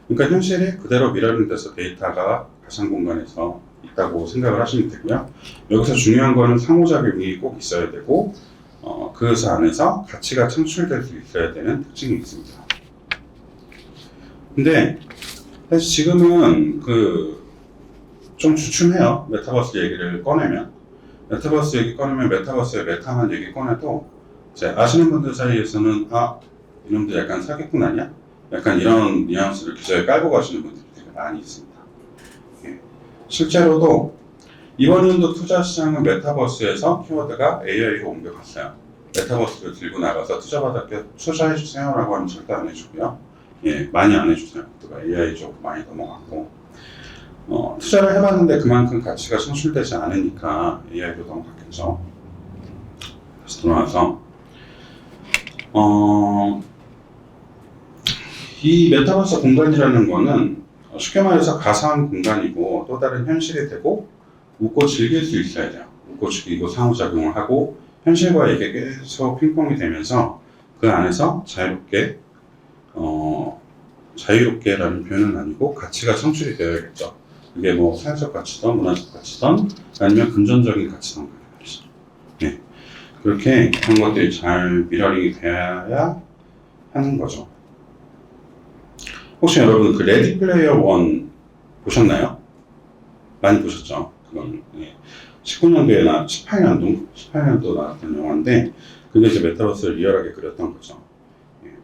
그러니까 현실이 그대로 미러링돼서 데이터가 가상 공간에서 있다고 생각을 하시면 되고요. 여기서 중요한 거는 상호작용이 꼭 있어야 되고 그 안에서 가치가 창출될 수 있어야 되는 특징이 있습니다. 근데 사실 지금은 좀 주춤해요. 메타버스 얘기를 꺼내면. 메타버스 얘기 꺼내면 메타버스의 메타만 얘기 꺼내도 이제 아시는 분들 사이에서는 이놈들 약간 사기꾼 아니야? 약간 이런 뉘앙스를 기저에 깔고 가시는 분들이 되게 많이 있습니다. 예. 실제로도 이번 연도 투자 시장은 메타버스에서 키워드가 AI로 옮겨갔어요. 메타버스를 들고 나가서 투자해주세요 라고 하면 절대 안 해주고요. 예, 많이 안 해주세요. AI 쪽으로 많이 넘어갔고 투자를 해봤는데 그만큼 가치가 창출되지 않으니까 AI로 넘어갔겠죠. 다시 돌아와서 이 메타버스 공간이라는 거는 쉽게 말해서 가상 공간이고 또 다른 현실이 되고 웃고 즐길 수 있어야 돼요. 웃고 즐기고 상호작용을 하고 현실과 이게 계속 핑퐁이 되면서 그 안에서 자유롭게라는 표현은 아니고 가치가 창출이 되어야겠죠. 그게 사회적 가치든 문화적 가치든 아니면 금전적인 가치든 말이죠. 네. 그렇게 그런 것들이 잘 미러링이 돼야 하는 거죠. 혹시 여러분 레디 플레이어 1 보셨나요? 많이 보셨죠? 그건 19년도에 18년도 나왔던 영화인데 그게 이제 메타버스를 리얼하게 그렸던 거죠.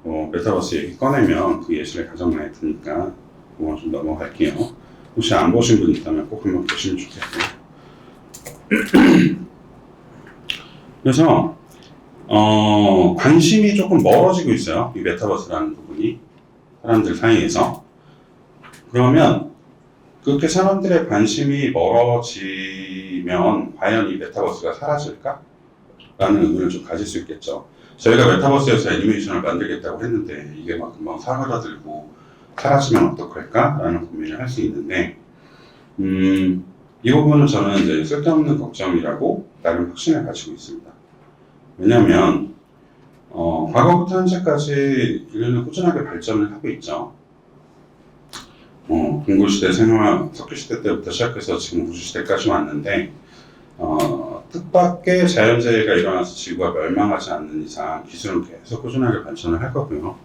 메타버스 얘기 꺼내면 그 예시를 가장 많이 드니까 그거 좀 넘어갈게요. 혹시 안 보신 분 있다면 꼭 한번 보시면 좋겠고요. 그래서 관심이 조금 멀어지고 있어요. 이 메타버스라는 부분이 사람들 사이에서. 그러면 그렇게 사람들의 관심이 멀어지면 과연 이 메타버스가 사라질까? 라는 의문을 좀 가질 수 있겠죠. 저희가 메타버스에서 애니메이션을 만들겠다고 했는데 이게 막 금방 사그라들고 사라지면 어떡할까? 라는 고민을 할 수 있는데 이 부분은 저는 이제 쓸데없는 걱정이라고 나름 확신을 가지고 있습니다. 왜냐하면 과거부터 현재까지 인류는 꾸준하게 발전을 하고 있죠. 공구시대, 생화, 석유시대 때부터 시작해서 지금 우주시대까지 왔는데 뜻밖의 자연재해가 일어나서 지구가 멸망하지 않는 이상 기술은 계속 꾸준하게 발전을 할 거고요.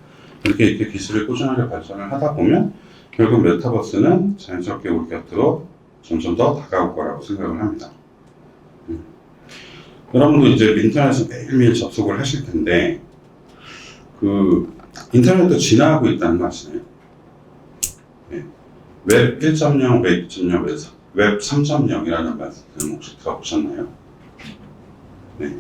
이렇게 기술이 꾸준하게 발전을 하다 보면 결국 메타버스는 자연스럽게 우리 곁으로 점점 더 다가올 거라고 생각을 합니다. 여러분도 이제 인터넷에 매일매일 접속을 하실 텐데 그 인터넷도 진화하고 있다는 거 아시나요? 네. 웹 1.0, 웹 2.0, 웹 3.0이라는 말씀 혹시 들어보셨나요? 네.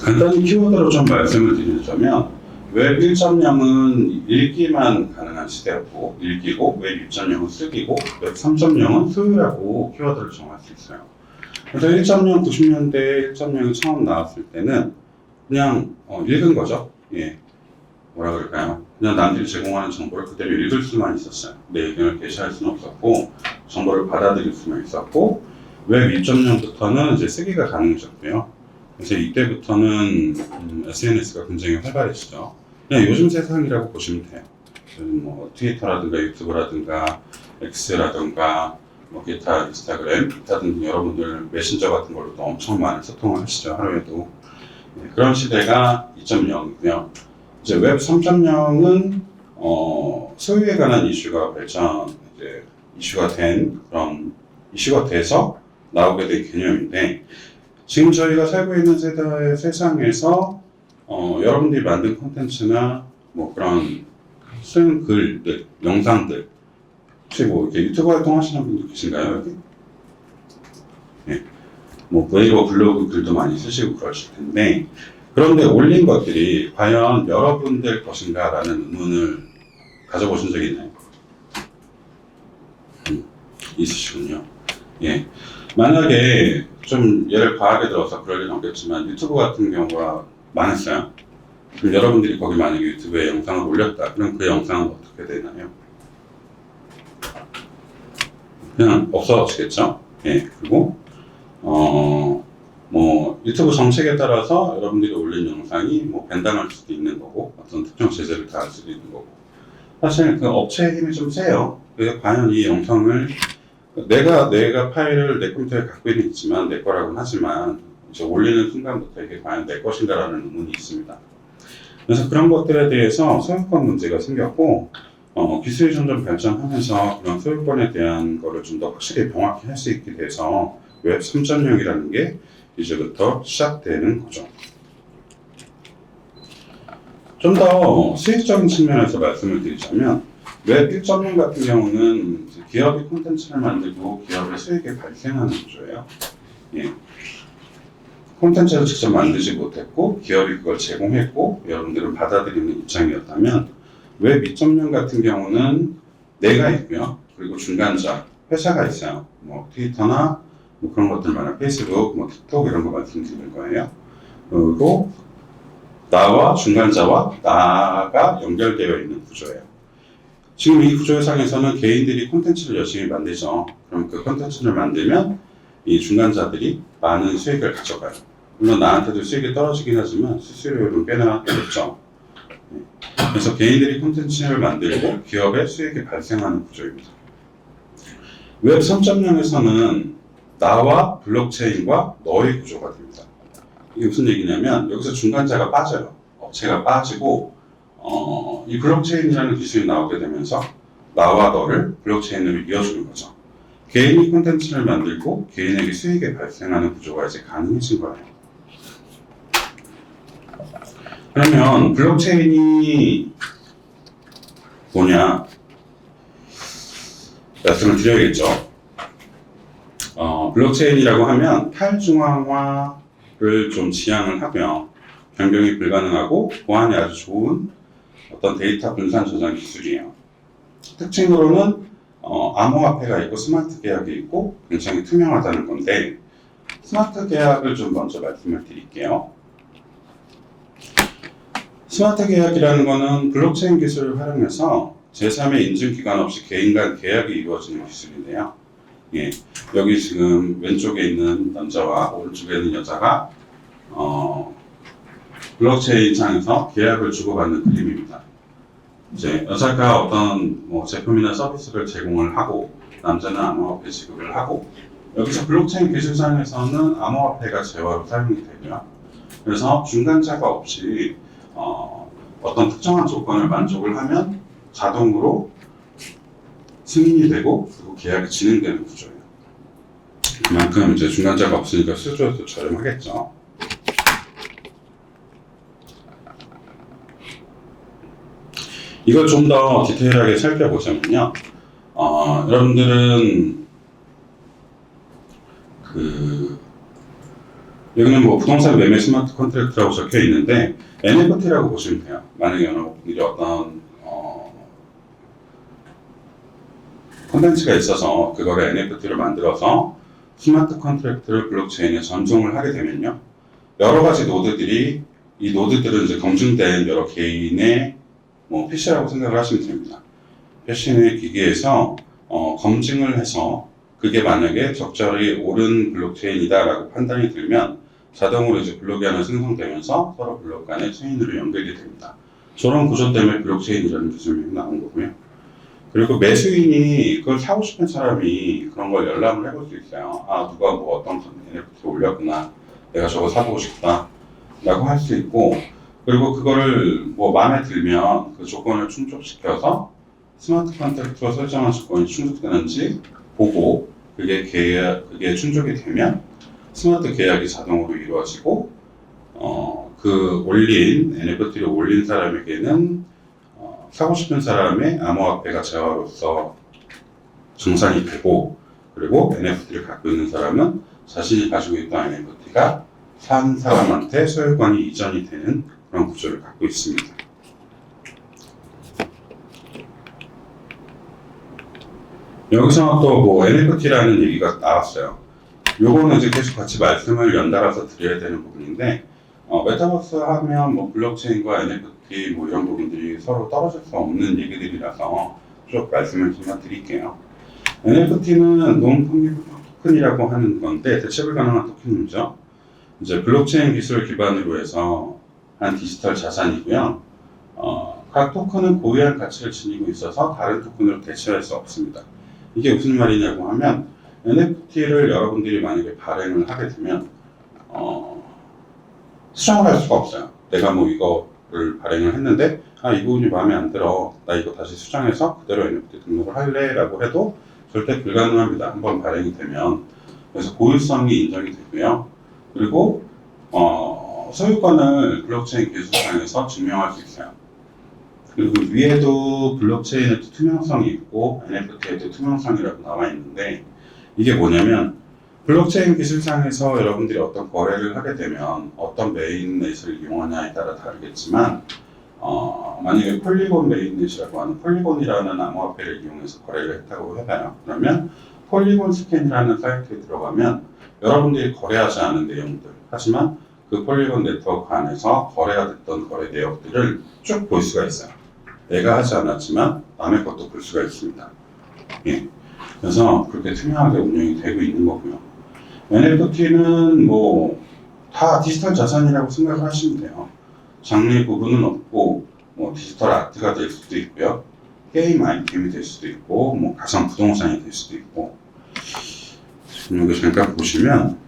간단히 키워드로 좀 말씀을 드리자면 웹 1.0은 읽기만 가능한 시대였고 읽기고 웹 2.0은 쓰기고 웹 3.0은 소유라고 키워드를 정할 수 있어요. 그래서 1.0 90년대 1.0이 처음 나왔을 때는 그냥 읽은 거죠. 예. 뭐라 그럴까요? 그냥 남들이 제공하는 정보를 그대로 읽을 수만 있었어요. 내 의견을 게시할 수는 없었고 정보를 받아들일 수만 있었고 웹 2.0부터는 이제 쓰기가 가능해졌고요. 그래서 이때부터는 SNS가 굉장히 활발해지죠. 그냥 요즘 세상이라고 보시면 돼요. 뭐 트위터라든가 유튜브라든가 X라든가 뭐 기타, 인스타그램, 기타 등 여러분들 메신저 같은 걸로도 엄청 많은 소통을 하시죠. 하루에도. 네, 그런 시대가 2.0이고요. 이제 웹 3.0은 소유에 관한 이슈가 이슈가 된 그런 이슈가 돼서 나오게 된 개념인데 지금 저희가 살고 있는 세상에서 여러분들이 만든 콘텐츠나 뭐 그런 쓴 글들, 영상들 혹시 뭐 이렇게 유튜브 활동하시는 분도 계신가요? 여기? 네. 뭐 네이버 블로그 글도 많이 쓰시고 그러실 텐데 그런데 올린 것들이 과연 여러분들 것인가라는 의문을 가져보신 적이 있나요? 있으시군요. 예. 만약에 좀 예를 과하게 들어서 그럴 리는 없겠지만 유튜브 같은 경우가 많았어요. 그럼 여러분들이 거기 만약에 유튜브에 영상을 올렸다. 그럼 그 영상은 어떻게 되나요? 그냥 없어지겠죠? 예. 그리고 뭐 유튜브 정책에 따라서 여러분들이 올린 영상이 뭐 밴당할 수도 있는 거고 어떤 특정 제재를 가할 수도 있는 거고 사실 그 업체의 힘이 좀 세요. 그래서 과연 이 영상을 내가 파일을 내 컴퓨터에 갖고 있지만 내 거라고는 하지만 이제 올리는 순간부터 이게 과연 내 것인가라는 의문이 있습니다. 그래서 그런 것들에 대해서 소유권 문제가 생겼고 기술이 점점 발전하면서 그런 소유권에 대한 거를 좀 더 확실히 명확히 할 수 있게 돼서 웹 3.0이라는 게 이제부터 시작되는 거죠. 좀 더 수익적인 측면에서 말씀을 드리자면 웹 1.0 같은 경우는 기업이 콘텐츠를 만들고 기업의 수익이 발생하는 구조예요. 예. 콘텐츠를 직접 만들지 못했고 기업이 그걸 제공했고 여러분들은 받아들이는 입장이었다면 웹 2.0 같은 경우는 내가 있고요. 그리고 중간자, 회사가 있어요. 뭐 트위터나 뭐 그런 것들 말하는 페이스북, 뭐 틱톡 이런 거 말씀드리는 거예요. 그리고 나와 중간자와 나가 연결되어 있는 구조예요. 지금 이 구조상에서는 개인들이 콘텐츠를 열심히 만들죠. 그럼 그 콘텐츠를 만들면 이 중간자들이 많은 수익을 가져가요. 물론 나한테도 수익이 떨어지긴 하지만 수수료율은 꽤나 높죠. 그래서 개인들이 콘텐츠를 만들고 기업의 수익이 발생하는 구조입니다. 웹 3.0에서는 나와 블록체인과 너의 구조가 됩니다. 이게 무슨 얘기냐면 여기서 중간자가 빠져요. 업체가 빠지고 이 블록체인이라는 기술이 나오게 되면서 나와 너를 블록체인으로 이어주는 거죠. 개인이 콘텐츠를 만들고 개인에게 수익이 발생하는 구조가 이제 가능해진 거예요. 그러면 블록체인이 뭐냐? 말씀을 드려야겠죠. 블록체인이라고 하면 탈중앙화를 좀 지향을 하며 변경이 불가능하고 보안이 아주 좋은 어떤 데이터 분산 저장 기술이에요. 특징으로는 암호화폐가 있고 스마트 계약이 있고 굉장히 투명하다는 건데, 스마트 계약을 좀 먼저 말씀을 드릴게요. 스마트 계약이라는 것은 블록체인 기술을 활용해서 제3의 인증 기관 없이 개인 간 계약이 이루어지는 기술인데요. 예, 여기 지금 왼쪽에 있는 남자와 오른쪽에 있는 여자가 블록체인 창에서 계약을 주고받는 그림입니다. 이제 여자가 어떤 제품이나 서비스를 제공을 하고 남자는 암호화폐 지급을 하고, 여기서 블록체인 기술상에서는 암호화폐가 재화로 사용이 되고요. 그래서 중간자가 없이 어떤 특정한 조건을 만족을 하면 자동으로 승인이 되고 그리고 계약이 진행되는 구조예요. 그만큼 이제 중간자가 없으니까 수수료도 저렴하겠죠. 이걸 좀 더 디테일하게 살펴보자면요. 여러분들은 여기는 부동산 매매 스마트 컨트랙트라고 적혀 있는데 NFT라고 보시면 돼요. 만약에 여러분들이 어떤 콘텐츠가 있어서 그거를 NFT로 만들어서 스마트 컨트랙트를 블록체인에 전송을 하게 되면요, 여러 가지 노드들이, 이 노드들은 이제 검증된 여러 개인의 PC라고 생각을 하시면 됩니다. PC의 기기에서 검증을 해서 그게 만약에 적절히 옳은 블록체인이다라고 판단이 들면 자동으로 이제 블록이 하나 생성되면서 서로 블록 간의 체인으로 연결이 됩니다. 저런 구조 때문에 블록체인이라는 기술이 나온 거고요. 그리고 매수인이 그걸 사고 싶은 사람이 그런 걸 열람을 해볼 수 있어요. 누가 어떤 NFT 올렸구나, 내가 저거 사보고 싶다 라고 할 수 있고, 그리고 그거를 마음에 들면 그 조건을 충족시켜서 스마트 컨트랙트로 설정한 조건이 충족되는지 보고, 그게 충족이 되면 스마트 계약이 자동으로 이루어지고, 그 NFT를 올린 사람에게는 사고 싶은 사람의 암호화폐가 재화로서 정산이 되고, 그리고 NFT를 갖고 있는 사람은 자신이 가지고 있던 NFT가 산 사람한테 소유권이 이전이 되는 그런 구조를 갖고 있습니다. 여기서 또 NFT라는 얘기가 나왔어요. 요거는 이제 계속 같이 말씀을 연달아서 드려야 되는 부분인데, 메타버스 하면 블록체인과 NFT 이런 부분들이 서로 떨어질 수 없는 얘기들이라서 쭉 말씀을 좀 드릴게요. NFT는 논-펑기블 토큰이라고 하는 건데, 대체불 가능한 토큰이죠. 이제 블록체인 기술을 기반으로 해서 한 디지털 자산이고요. 각 토큰은 고유한 가치를 지니고 있어서 다른 토큰으로 대체할 수 없습니다. 이게 무슨 말이냐고 하면, NFT를 여러분들이 만약에 발행을 하게 되면 수정을 할 수가 없어요. 내가 이거를 발행을 했는데 이 부분이 마음에 안 들어, 나 이거 다시 수정해서 그대로 NFT 등록을 할래 라고 해도 절대 불가능합니다. 한번 발행이 되면. 그래서 고유성이 인정이 되고요. 그리고 소유권을 블록체인 기술상에서 증명할 수 있어요. 그리고 위에도 블록체인에도 투명성이 있고 NFT에도 투명성이라고 나와 있는데, 이게 뭐냐면 블록체인 기술상에서 여러분들이 어떤 거래를 하게 되면 어떤 메인넷을 이용하냐에 따라 다르겠지만, 만약에 폴리곤 메인넷이라고 하는 폴리곤이라는 암호화폐를 이용해서 거래를 했다고 해봐요. 그러면 폴리곤 스캔이라는 사이트에 들어가면 여러분들이 거래하지 않은 내용들, 하지만 그 폴리곤 네트워크 안에서 거래가 됐던 거래 내역들을 쭉 볼 수가 있어요. 내가 하지 않았지만 남의 것도 볼 수가 있습니다. 예. 그래서 그렇게 투명하게 운영이 되고 있는 거고요. NFT는 다 디지털 자산이라고 생각을 하시면 돼요. 장르 구분은 없고, 디지털 아트가 될 수도 있고요. 게임 아이템이 될 수도 있고, 가상 부동산이 될 수도 있고. 지금 여기 잠깐 보시면,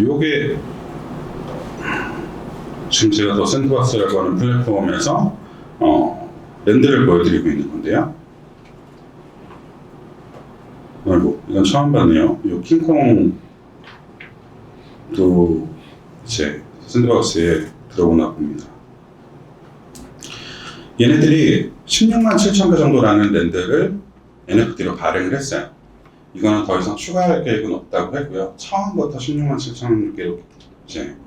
요게 지금 제가 더 샌드박스라고 하는 플랫폼에서 랜드를 보여드리고 있는 건데요. 이건 처음 봤네요. 이 킹콩 또 이제 샌드박스에 들어오나 봅니다. 얘네들이 16만 7천 개 정도라는 랜드를 NFT로 발행을 했어요. 이거는 더 이상 추가할 계획은 없다고 했고요. 처음부터 16만 7천 개로 이제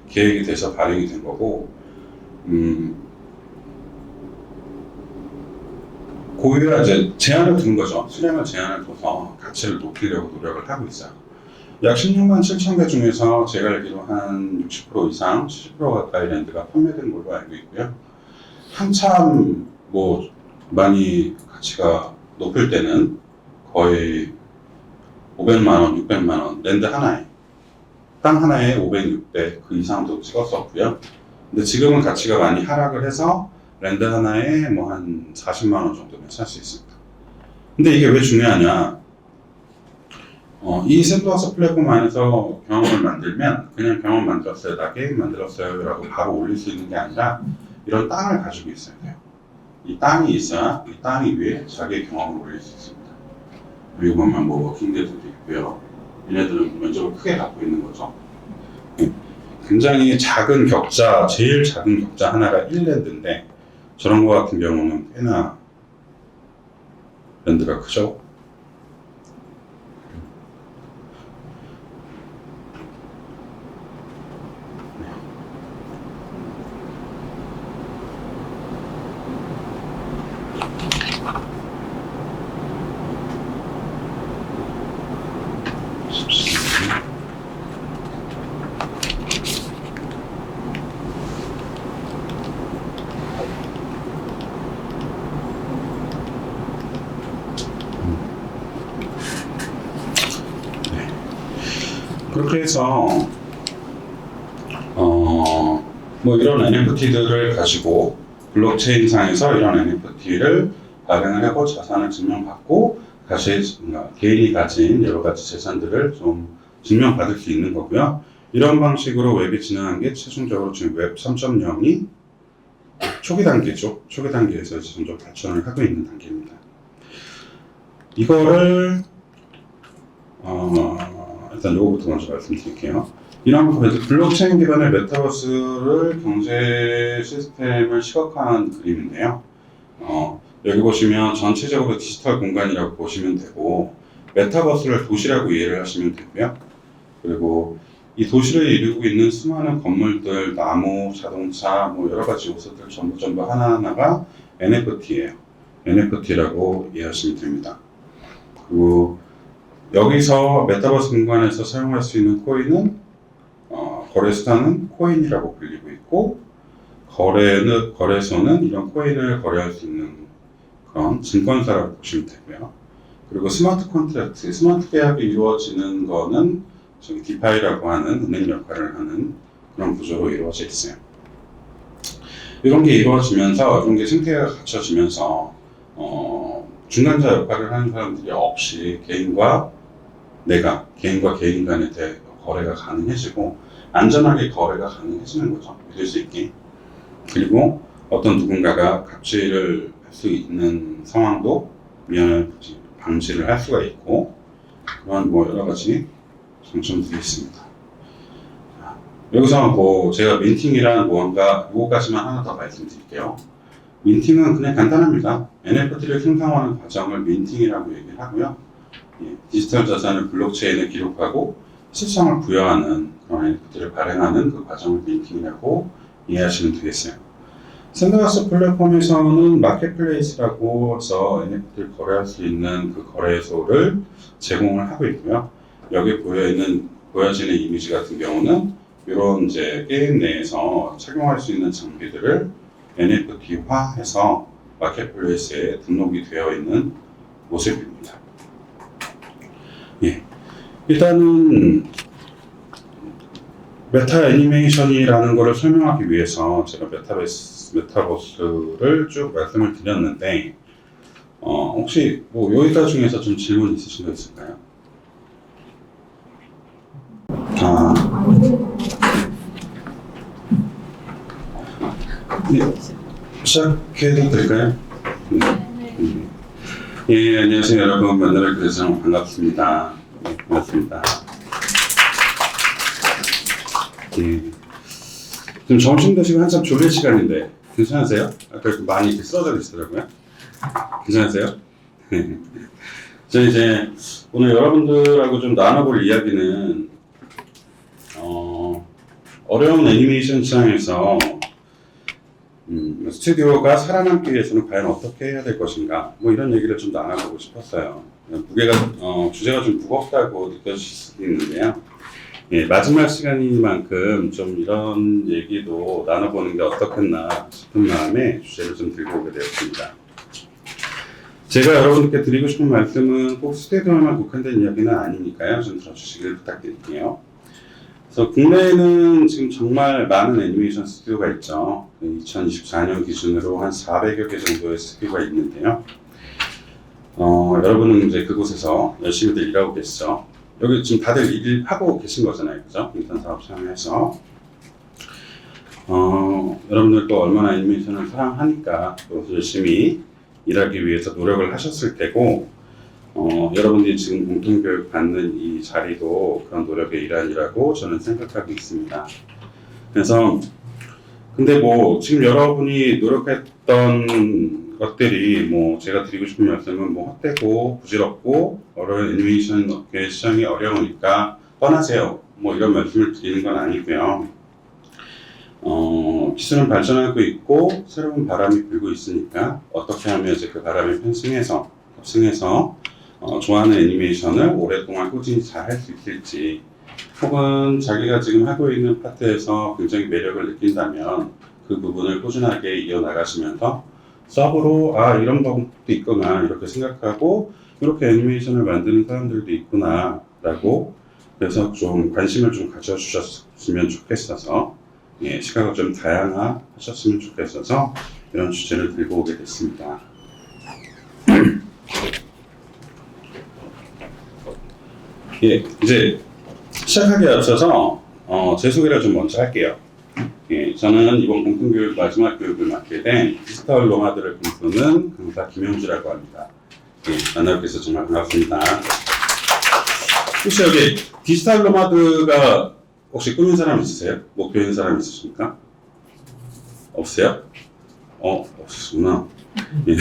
계획이 돼서 발행이 된 거고, 고유가 이제 제한을 둔 거죠. 수량을 제한을 둬서 가치를 높이려고 노력을 하고 있어요. 약 16만 7천 개 중에서 제가 알기로 한 60% 이상, 70% 가까이 랜드가 판매된 걸로 알고 있고요. 한참 뭐 많이 가치가 높을 때는 거의 500만 원, 600만 원, 랜드 하나에, 땅 하나에 500, 600 그 이상도 찍었었고요. 근데 지금은 가치가 많이 하락을 해서 랜드 하나에 뭐 한 40만 원 정도면 살 수 있습니다. 근데 이게 왜 중요하냐? 이 샌드박스 플랫폼 안에서 경험을 만들면 그냥 경험 만들었어요, 나 게임 만들었어요 라고 바로 올릴 수 있는 게 아니라 이런 땅을 가지고 있어야 돼요. 이 땅이 있어야 이 땅이 위에 자기의 경험을 올릴 수 있습니다. 여기 보면 뭐 워킹데드도 있고요. 얘네들은 면적을 크게 갖고 있는 거죠. 굉장히 작은 격자, 제일 작은 격자 하나가 1랜드인데 저런 거 같은 경우는 꽤나 랜드가 크죠. 그렇게 해서 뭐 이런 NFT들을 가지고 블록체인 상에서 이런 NFT를 발행을 하고 자산을 증명받고 개인이 가진 여러 가지 재산들을 좀 증명받을 수 있는 거고요. 이런 방식으로 웹이 진행한 게 최종적으로 지금 웹 3.0이 초기 단계죠. 초기 단계에서 점점 발전을 하고 있는 단계입니다. 이거를 일단 요거부터 먼저 말씀드릴게요. 이런 블록체인 기반의 메타버스를 경제 시스템을 시각화한 그림인데요. 여기 보시면 전체적으로 디지털 공간이라고 보시면 되고 메타버스를 도시라고 이해를 하시면 되고요. 그리고 이 도시를 이루고 있는 수많은 건물들, 나무, 자동차, 뭐 여러 가지 요소들 전부 하나하나가 NFT예요. NFT라고 이해하시면 됩니다. 그리고 여기서 메타버스 공간에서 사용할 수 있는 코인은 거래수단은 코인이라고 불리고 있고 거래소는 이런 코인을 거래할 수 있는 그런 증권사라고 보시면 되고요. 그리고 스마트 컨트랙트, 스마트 계약이 이루어지는 거는 저기 디파이라고 하는 은행 역할을 하는 그런 구조로 이루어져 있어요. 이런 게 이루어지면서 이런 게 생태계가 갖춰지면서 중간자 역할을 하는 사람들이 없이 개인과 개인 간의 거래가 가능해지고 안전하게 거래가 가능해지는 거죠. 믿을 수 있게. 그리고 어떤 누군가가 갑질을 할 수 있는 상황도 방지를 할 수가 있고 그런 뭐 여러 가지 장점들이 있습니다. 여기서 뭐 제가 민팅이란 무언가 요거까지만 하나 더 말씀드릴게요. 민팅은 그냥 간단합니다. NFT를 생성하는 과정을 민팅이라고 얘기를 하고요. 디지털 자산을 블록체인에 기록하고 실성을 부여하는 그런 NFT를 발행하는 그 과정을 민팅이라고 이해하시면 되겠어요. 샌드박스 플랫폼에서는 마켓플레이스라고 해서 NFT를 거래할 수 있는 그 거래소를 제공을 하고 있고요. 여기 보여지는 이미지 같은 경우는 이런 이제 게임 내에서 착용할 수 있는 장비들을 NFT화해서 마켓플레이스에 등록이 되어 있는 모습입니다. 예. 일단은 메타 애니메이션이라는 것을 설명하기 위해서 제가 메타버스를 쭉 말씀을 드렸는데 혹시 뭐 여기가 중에서 좀 질문 있으신 거 있을까요? 네. 시작해도 될까요? 예, 안녕하세요 여러분. 만나뵙게 돼서 반갑습니다. 네, 고맙습니다. 예. 지금 점심 드시고 한참 졸릴 시간인데 괜찮으세요? 아까 좀 많이 이렇게 쓰러져 계시더라고요. 괜찮으세요? 저는 이제 오늘 여러분들하고 좀 나눠볼 이야기는 어려운 애니메이션 시장에서 스튜디오가 살아남기 위해서는 과연 어떻게 해야 될 것인가, 뭐 이런 얘기를 좀 나눠보고 싶었어요. 주제가 좀 무겁다고 느껴질 수도 있는데요. 예, 마지막 시간이니만큼 좀 이런 얘기도 나눠보는 게 어떻겠나 싶은 마음에 주제를 좀 들고 오게 되었습니다. 제가 여러분들께 드리고 싶은 말씀은 꼭 스튜디오에만 국한된 이야기는 아니니까요. 좀 들어주시길 부탁드릴게요. 그래서 국내에는 지금 정말 많은 애니메이션 스튜디오가 있죠. 2024년 기준으로 한 400여 개 정도의 스튜디오가 있는데요. 여러분은 이제 그곳에서 열심히들 일하고 계시죠. 여기 지금 다들 일하고 계신 거잖아요. 그죠? 인턴 사업 참여해서. 여러분들도 얼마나 애니메이션을 사랑하니까 또 열심히 일하기 위해서 노력을 하셨을 테고, 여러분들이 지금 공통교육 받는 이 자리도 그런 노력의 일환이라고 저는 생각하고 있습니다. 그래서 근데 뭐 지금 여러분이 노력했던 것들이 뭐 제가 드리고 싶은 말씀은 뭐 헛되고 부질없고 어려운 애니메이션 업계 시장이 어려우니까 떠나세요, 뭐 이런 말씀을 드리는 건 아니고요. 기술은 발전하고 있고 새로운 바람이 불고 있으니까 어떻게 하면 이제 그 바람에 협승해서 좋아하는 애니메이션을 오랫동안 꾸준히 잘 할 수 있을지, 혹은 자기가 지금 하고 있는 파트에서 굉장히 매력을 느낀다면 그 부분을 꾸준하게 이어나가시면서 서브로 이런 방법도 있구나 이렇게 생각하고 이렇게 애니메이션을 만드는 사람들도 있구나 라고, 그래서 좀 관심을 좀 가져주셨으면 좋겠어서, 예, 시각을 좀 다양화하셨으면 좋겠어서 이런 주제를 들고 오게 됐습니다. 예, 이제 시작하기에 앞서서 제 소개를 좀 먼저 할게요. 예, 저는 이번 공통교육 마지막 교육을 맡게 된 디지털 노마드를 꿈꾸는 강사 김영주라고 합니다. 예, 만나뵙게 해서 정말 반갑습니다. 혹시 여기 디지털 노마드가 혹시 꾸민 사람 있으세요? 목표인 사람 있으십니까? 없어요? 없으시구나. 예.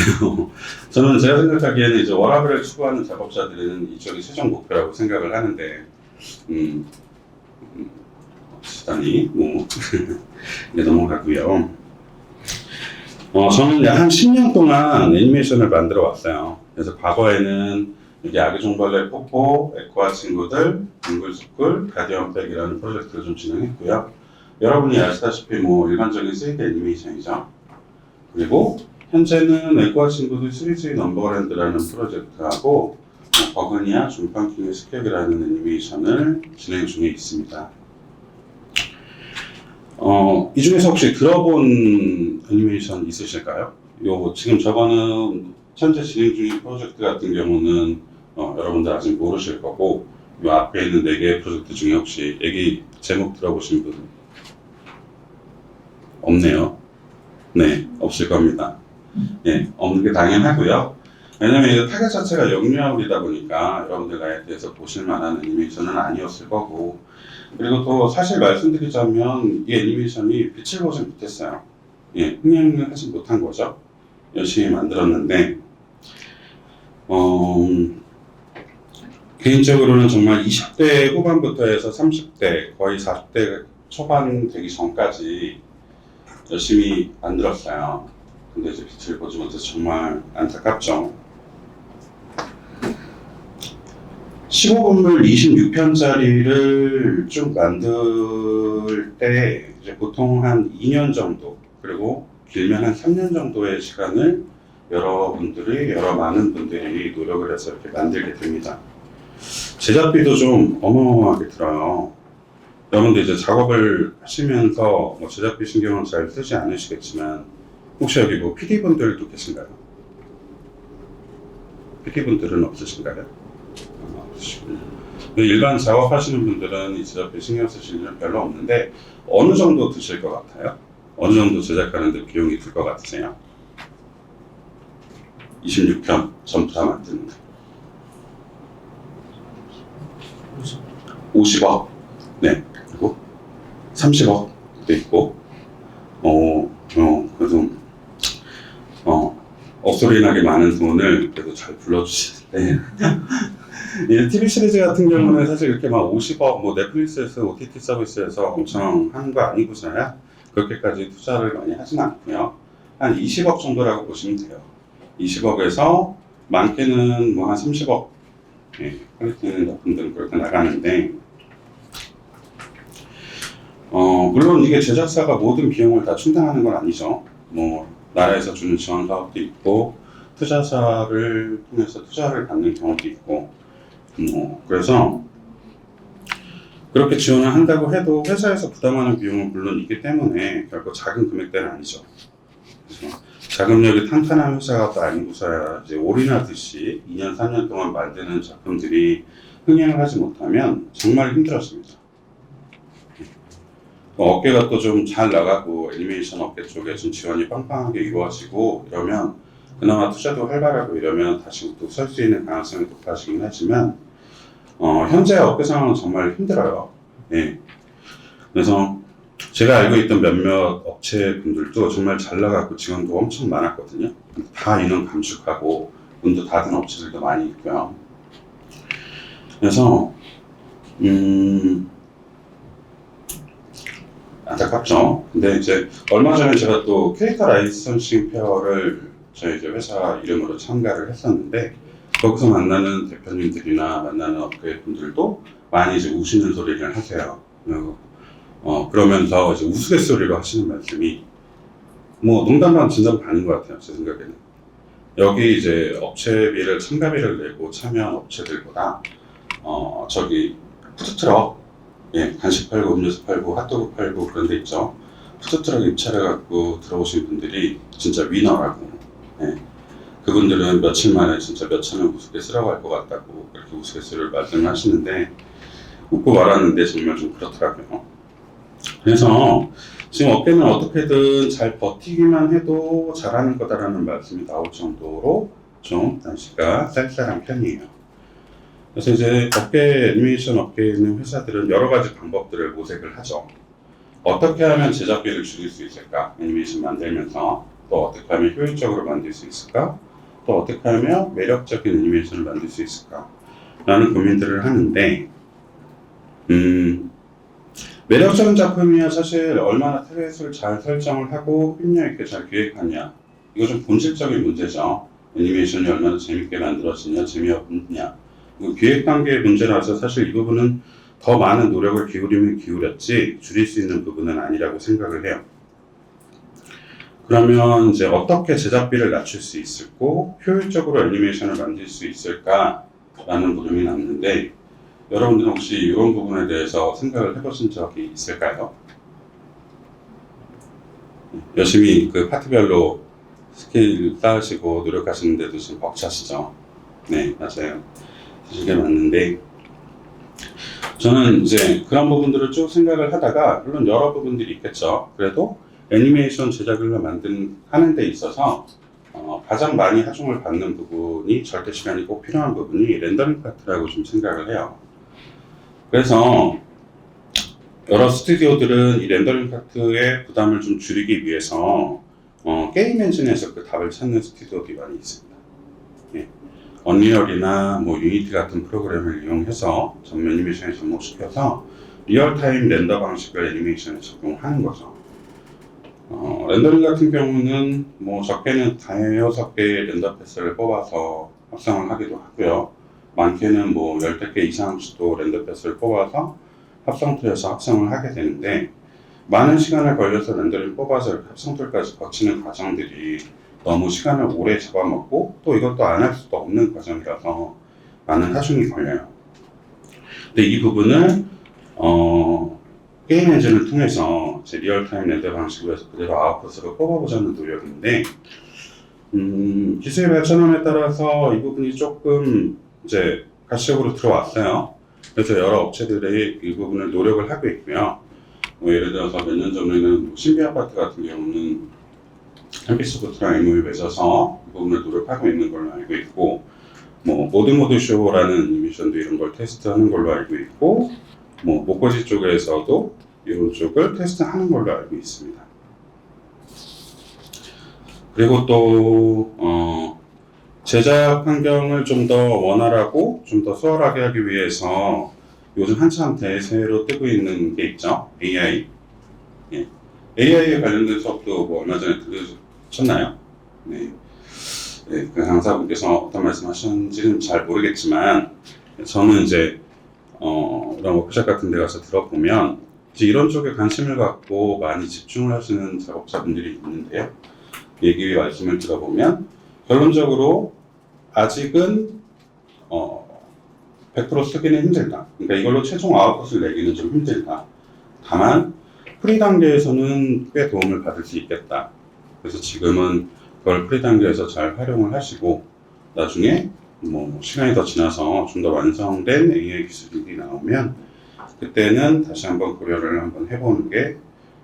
저는 제가 생각하기에는 이제 워라밸을 추구하는 작업자들은 이쪽이 최종 목표라고 생각을 하는데, 시단이 뭐 네, 넘어가고요. 저는 약 한 10년 동안 애니메이션을 만들어 왔어요. 그래서 과거에는 여기 아기종벌레 뽀뽀, 에코아 친구들, 빙글스쿨, 가디언백이라는 프로젝트를 좀 진행했고요. 여러분이 아시다시피 뭐 일반적인 3D 애니메이션이죠. 그리고 현재는 에코아 친구들 시리즈의 넘버랜드라는 프로젝트하고 버그니아, 준팡킹의 습격이라는 애니메이션을 진행 중에 있습니다. 이 중에서 혹시 들어본 애니메이션 있으실까요? 지금 저거는 현재 진행 중인 프로젝트 같은 경우는 여러분들 아직 모르실 거고, 이 앞에 있는 4개의 프로젝트 중에 혹시 얘기 제목 들어보신 분 없네요. 네, 없을 겁니다. 예, 없는 게 당연하고요. 왜냐면 이 타겟 자체가 영유아물이다 보니까 여러분들 나이대에서 보실 만한 애니메이션은 아니었을 거고, 그리고 또 사실 말씀드리자면 이 애니메이션이 빛을 보지 못했어요. 예, 흥행을 하지 못한 거죠. 열심히 만들었는데, 개인적으로는 정말 20대 후반부터 해서 30대, 거의 40대 초반 되기 전까지 열심히 만들었어요. 근데 이제 빛을 보지 못해서 정말 안타깝죠. 15분물 26편짜리를 쭉 만들 때 이제 보통 한 2년 정도, 그리고 길면 한 3년 정도의 시간을 많은 분들이 노력을 해서 이렇게 만들게 됩니다. 제작비도 좀 어마어마하게 들어요. 여러분들 이제 작업을 하시면서 뭐 제작비 신경을 잘 쓰지 않으시겠지만, 혹시 여기 뭐 PD분들도 계신가요? PD분들은 없으신가요? 일반 작업하시는 분들은 이 제작비 신경 쓰실 일은 별로 없는데, 어느 정도 드실 것 같아요? 어느 정도 제작하는데 비용이 들 것 같으세요? 26편 전부 다 만드는데 50억. 네. 그리고 30억도 있고, 그래도, 억소리 나게 많은 돈을 그래도 잘 불러주시는데, 이 TV 시리즈 같은 경우는 사실 이렇게 막 50억, 뭐 넷플릭스에서 OTT 서비스에서 엄청 하는 거 아니고서야 그렇게까지 투자를 많이 하진 않고요. 한 20억 정도라고 보시면 돼요. 20억에서 많게는 뭐 한 30억, 퀄리티는 높은 등 그렇게 나가는데, 물론 이게 제작사가 모든 비용을 다 충당하는 건 아니죠. 뭐 나라에서 주는 지원 사업도 있고, 투자사를 통해서 투자를 받는 경우도 있고, 그래서 그렇게 지원을 한다고 해도 회사에서 부담하는 비용은 물론 있기 때문에 결국 작은 금액대는 아니죠. 그래서 자금력이 탄탄한 회사가 아니고서야 이제 올인하듯이 2년, 3년 동안 만드는 작품들이 흥행을 하지 못하면 정말 힘들었습니다. 업계가 또 좀 잘 나가고 애니메이션 업계 쪽에 좀 지원이 빵빵하게 이루어지고 이러면 그나마 투자도 활발하고 이러면 다시 또 설 수 있는 가능성이 높아지긴 하지만 현재 업계 상황은 정말 힘들어요. 예. 그래서 제가 알고 있던 몇몇 업체 분들도 정말 잘 나가고 지원도 엄청 많았거든요. 다 인원 감축하고 문도 닫은 업체들도 많이 있고요. 그래서 안타깝죠. 근데 이제 얼마 전에 제가 또 캐릭터 라이선싱 페어를 저희 이제 회사 이름으로 참가를 했었는데 거기서 만나는 대표님들이나 만나는 업계 분들도 많이 이제 우시는 소리를 하세요. 그러면서 이제 우스갯소리로 하시는 말씀이 뭐 농담 반 진담 반인 것 같아요. 제 생각에는. 여기 이제 업체비를 참가비를 내고 참여한 업체들보다 저기 푸드트럭 간식 팔고 음료수 팔고 핫도그 팔고 그런 데 있죠. 푸드트럭 입찰해 갖고 들어오신 분들이 진짜 위너라고. 그분들은 며칠 만에 진짜 몇천원 우습게 쓰라고 할 것 같다고 그렇게 우스갯소리를 말씀하시는데 웃고 말았는데 정말 좀 그렇더라고요. 그래서 지금 업계는 어떻게든 잘 버티기만 해도 잘하는 거다라는 말씀이 나올 정도로 좀 날씨가 쌀쌀한 편이에요. 그래서 이제 애니메이션 업계에 있는 회사들은 여러 가지 방법들을 모색을 하죠. 어떻게 하면 제작비를 줄일 수 있을까? 애니메이션 만들면서 또 어떻게 하면 효율적으로 만들 수 있을까? 또 어떻게 하면 매력적인 애니메이션을 만들 수 있을까? 라는 고민들을 하는데 매력적인 작품이야 사실 얼마나 타겟을 잘 설정을 하고 협력 있게 잘 기획하냐 이거 좀 본질적인 문제죠. 애니메이션이 얼마나 재밌게 만들어지냐 재미없냐 기획 단계의 문제라서 사실 이 부분은 더 많은 노력을 기울이면 기울였지 줄일 수 있는 부분은 아니라고 생각을 해요. 그러면 이제 어떻게 제작비를 낮출 수 있을고 효율적으로 애니메이션을 만들 수 있을까라는 물음이 남는데 여러분들은 혹시 이런 부분에 대해서 생각을 해보신 적이 있을까요? 열심히 그 파트별로 스킬 쌓으시고 노력하시는데도 지금 벅차시죠? 네, 맞아요. 그게 맞는데 저는 이제 그런 부분들을 쭉 생각을 하다가 물론 여러 부분들이 있겠죠. 그래도 애니메이션 제작을 하는 데 있어서 가장 많이 하중을 받는 부분이 절대 시간이 꼭 필요한 부분이 렌더링 파트라고 좀 생각을 해요. 그래서 여러 스튜디오들은 이 렌더링 파트의 부담을 좀 줄이기 위해서 게임 엔진에서 그 답을 찾는 스튜디오들이 많이 있습니다. 언리얼이나 뭐 유니티 같은 프로그램을 이용해서 애니메이션에 접목시켜서 리얼타임 렌더 방식을 애니메이션에 적용하는 거죠. 렌더링 같은 경우는 뭐 적게는 5-6개의 렌더 패스를 뽑아서 합성을 하기도 하고요. 많게는 뭐 10개 이상씩도 렌더 패스를 뽑아서 합성 툴에서 합성을 하게 되는데 많은 시간을 걸려서 렌더링 뽑아서 이렇게 합성 툴까지 거치는 과정들이 너무 시간을 오래 잡아먹고 또 이것도 안 할 수도 없는 과정이라서 많은 하중이 걸려요. 근데 이 부분을 게임 엔진을 통해서 제 리얼타임 렌더 방식으로 해서 그대로 아웃풋으로 뽑아보자는 노력인데 기술의 발전함에 따라서 이 부분이 조금 이제 가시적으로 들어왔어요. 그래서 여러 업체들이 이 부분을 노력을 하고 있고요. 뭐 예를 들어서 몇 년 전에는 신비 아파트 같은 경우는 햄피스부트랑 MOU 맺어서 이 부분을 노력하고 있는 걸로 알고 있고 뭐 모드 쇼라는 애니메이션도 이런 걸 테스트하는 걸로 알고 있고 뭐 목고지 쪽에서도 이런 쪽을 테스트하는 걸로 알고 있습니다. 그리고 또 제작 환경을 좀 더 원활하고 좀 더 수월하게 하기 위해서 요즘 한참 대세로 뜨고 있는 게 있죠. AI. 예. AI에 관련된 수업도 뭐 얼마 전에 들으셨나요? 네. 네, 그 강사분께서 어떤 말씀하셨는지는 잘 모르겠지만 저는 이제 이런 워크숍 같은 데 가서 들어보면 이제 이런 쪽에 관심을 갖고 많이 집중을 하시는 작업자분들이 있는데요. 얘기 말씀을 들어보면 결론적으로 아직은 100% 쓰기는 힘들다. 그러니까 이걸로 최종 아웃풋을 내기는 좀 힘들다. 다만 프리 단계에서는 꽤 도움을 받을 수 있겠다. 그래서 지금은 그걸 프리 단계에서 잘 활용을 하시고 나중에 뭐 시간이 더 지나서 좀 더 완성된 AI 기술이 나오면 그때는 다시 한번 고려를 한번 해보는 게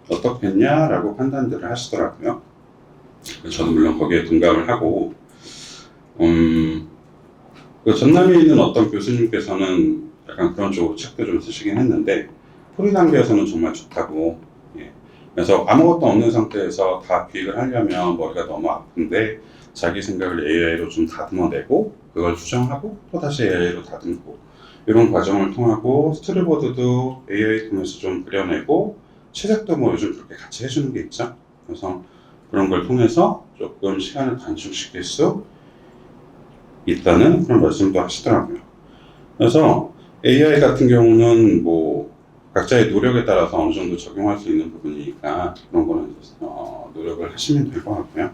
어떻겠냐라고 판단들을 하시더라고요. 저도 물론 거기에 동감을 하고 그 전남에 있는 어떤 교수님께서는 약간 그런 쪽으로 책도 좀 쓰시긴 했는데 프리 단계에서는 정말 좋다고. 예. 그래서 아무것도 없는 상태에서 다 기획을 하려면 머리가 너무 아픈데 자기 생각을 AI로 좀 다듬어내고 그걸 수정하고 또 다시 AI로 다듬고 이런 과정을 통하고 스토리보드도 AI 통해서 좀 그려내고 채색도 뭐 요즘 그렇게 같이 해주는 게 있죠. 그래서 그런 걸 통해서 조금 시간을 단축시킬 수 있다는 그런 말씀도 하시더라고요. 그래서 AI 같은 경우는 뭐 각자의 노력에 따라서 어느 정도 적용할 수 있는 부분이니까 그런 거는 노력을 하시면 될 것 같고요.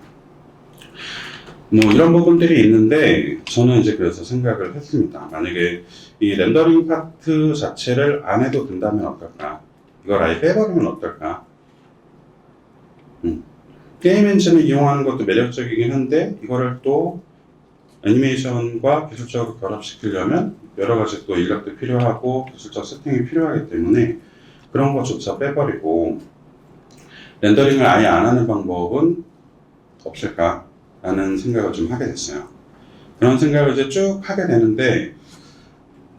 뭐 이런 부분들이 있는데 저는 이제 그래서 생각을 했습니다. 만약에 이 렌더링 파트 자체를 안 해도 된다면 어떨까? 이걸 아예 빼버리면 어떨까? 게임 엔진을 이용하는 것도 매력적이긴 한데 이거를 또 애니메이션과 기술적으로 결합시키려면 여러 가지 또 인력도 필요하고 기술적 세팅이 필요하기 때문에 그런 것조차 빼버리고 렌더링을 아예 안 하는 방법은 없을까라는 생각을 좀 하게 됐어요. 그런 생각을 이제 쭉 하게 되는데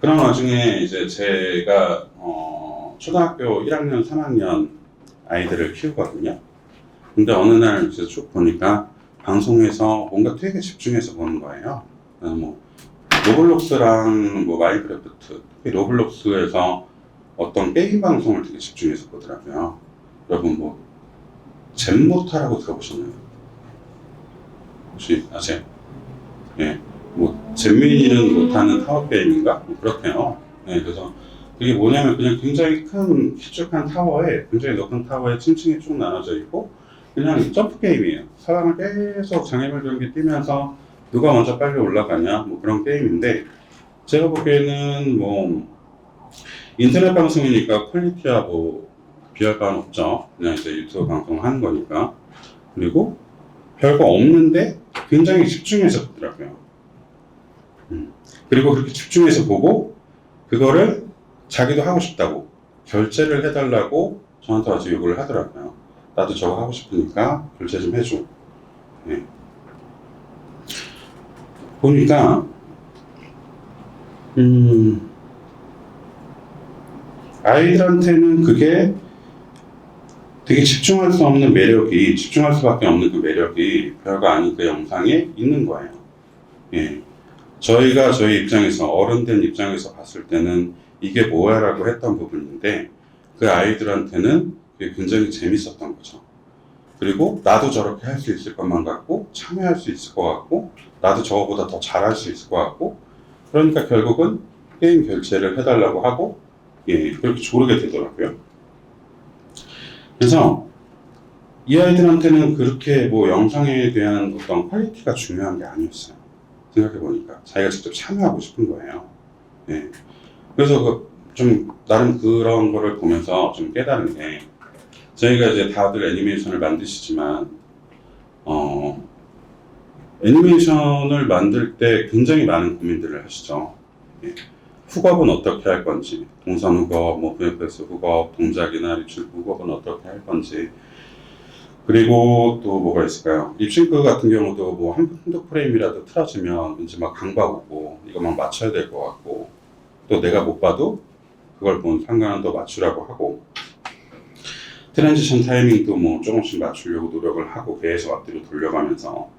그런 와중에 이제 제가 초등학교 1학년, 3학년 아이들을 키우거든요. 근데 어느 날 이제 쭉 보니까 방송에서 뭔가 되게 집중해서 보는 거예요. 뭐 로블록스랑 뭐 마인크래프트, 특히 로블록스에서 어떤 게임 방송을 되게 집중해서 보더라고요. 여러분 뭐 젠모타라고 들어보셨나요? 혹시 아세요? 예, 뭐 젠민이는 못하는 타워 게임인가? 뭐 그렇대요. 예, 그래서 이게 뭐냐면 그냥 굉장히 큰 길쭉한 타워에 굉장히 높은 타워에 층층이 쭉 나눠져 있고 그냥 점프 게임이에요. 사람을 계속 장애물 경기 뛰면서 누가 먼저 빨리 올라가냐 뭐 그런 게임인데 제가 보기에는 뭐 인터넷 방송이니까 퀄리티야 뭐 비할 바는 없죠. 그냥 이제 유튜브 방송 하는 거니까. 그리고 별거 없는데 굉장히 집중해서 보더라고요. 그리고 그렇게 집중해서 보고 그거를 자기도 하고 싶다고 결제를 해달라고 저한테 와서 요구를 하더라고요. 나도 저거 하고 싶으니까 결제 좀 해줘. 네. 보니까 아이들한테는 그게 되게 집중할 수 없는 매력이, 집중할 수밖에 없는 그 매력이 별거 아닌 그 영상에 있는 거예요. 예. 저희가 저희 입장에서, 어른된 입장에서 봤을 때는 이게 뭐야 라고 했던 부분인데 그 아이들한테는 그게 굉장히 재밌었던 거죠. 그리고 나도 저렇게 할 수 있을 것만 같고 참여할 수 있을 것 같고 나도 저거보다 더 잘할 수 있을 것 같고 그러니까 결국은 게임 결제를 해달라고 하고 예, 그렇게 조르게 되더라고요. 그래서 이 아이들한테는 그렇게 뭐 영상에 대한 어떤 퀄리티가 중요한 게 아니었어요. 생각해보니까 자기가 직접 참여하고 싶은 거예요. 예. 그래서 좀 나름 그런 거를 보면서 좀 깨달은 게 저희가 이제 다들 애니메이션을 만드시지만 애니메이션을 만들 때 굉장히 많은 고민들을 하시죠. 예. 훅업은 어떻게 할 건지, 동선 훅업, 뭐 VFX 훅업, 동작이나 립싱크 훅업은 어떻게 할 건지, 그리고 또 뭐가 있을까요? 립싱크 같은 경우도 뭐 한두 프레임이라도 틀어지면 왠지 막 강박 오고 이거 막 맞춰야 될 것 같고 또 내가 못 봐도 그걸 본 상관은 또 맞추라고 하고 트랜지션 타이밍도 뭐 조금씩 맞추려고 노력을 하고 계속 앞뒤로 돌려가면서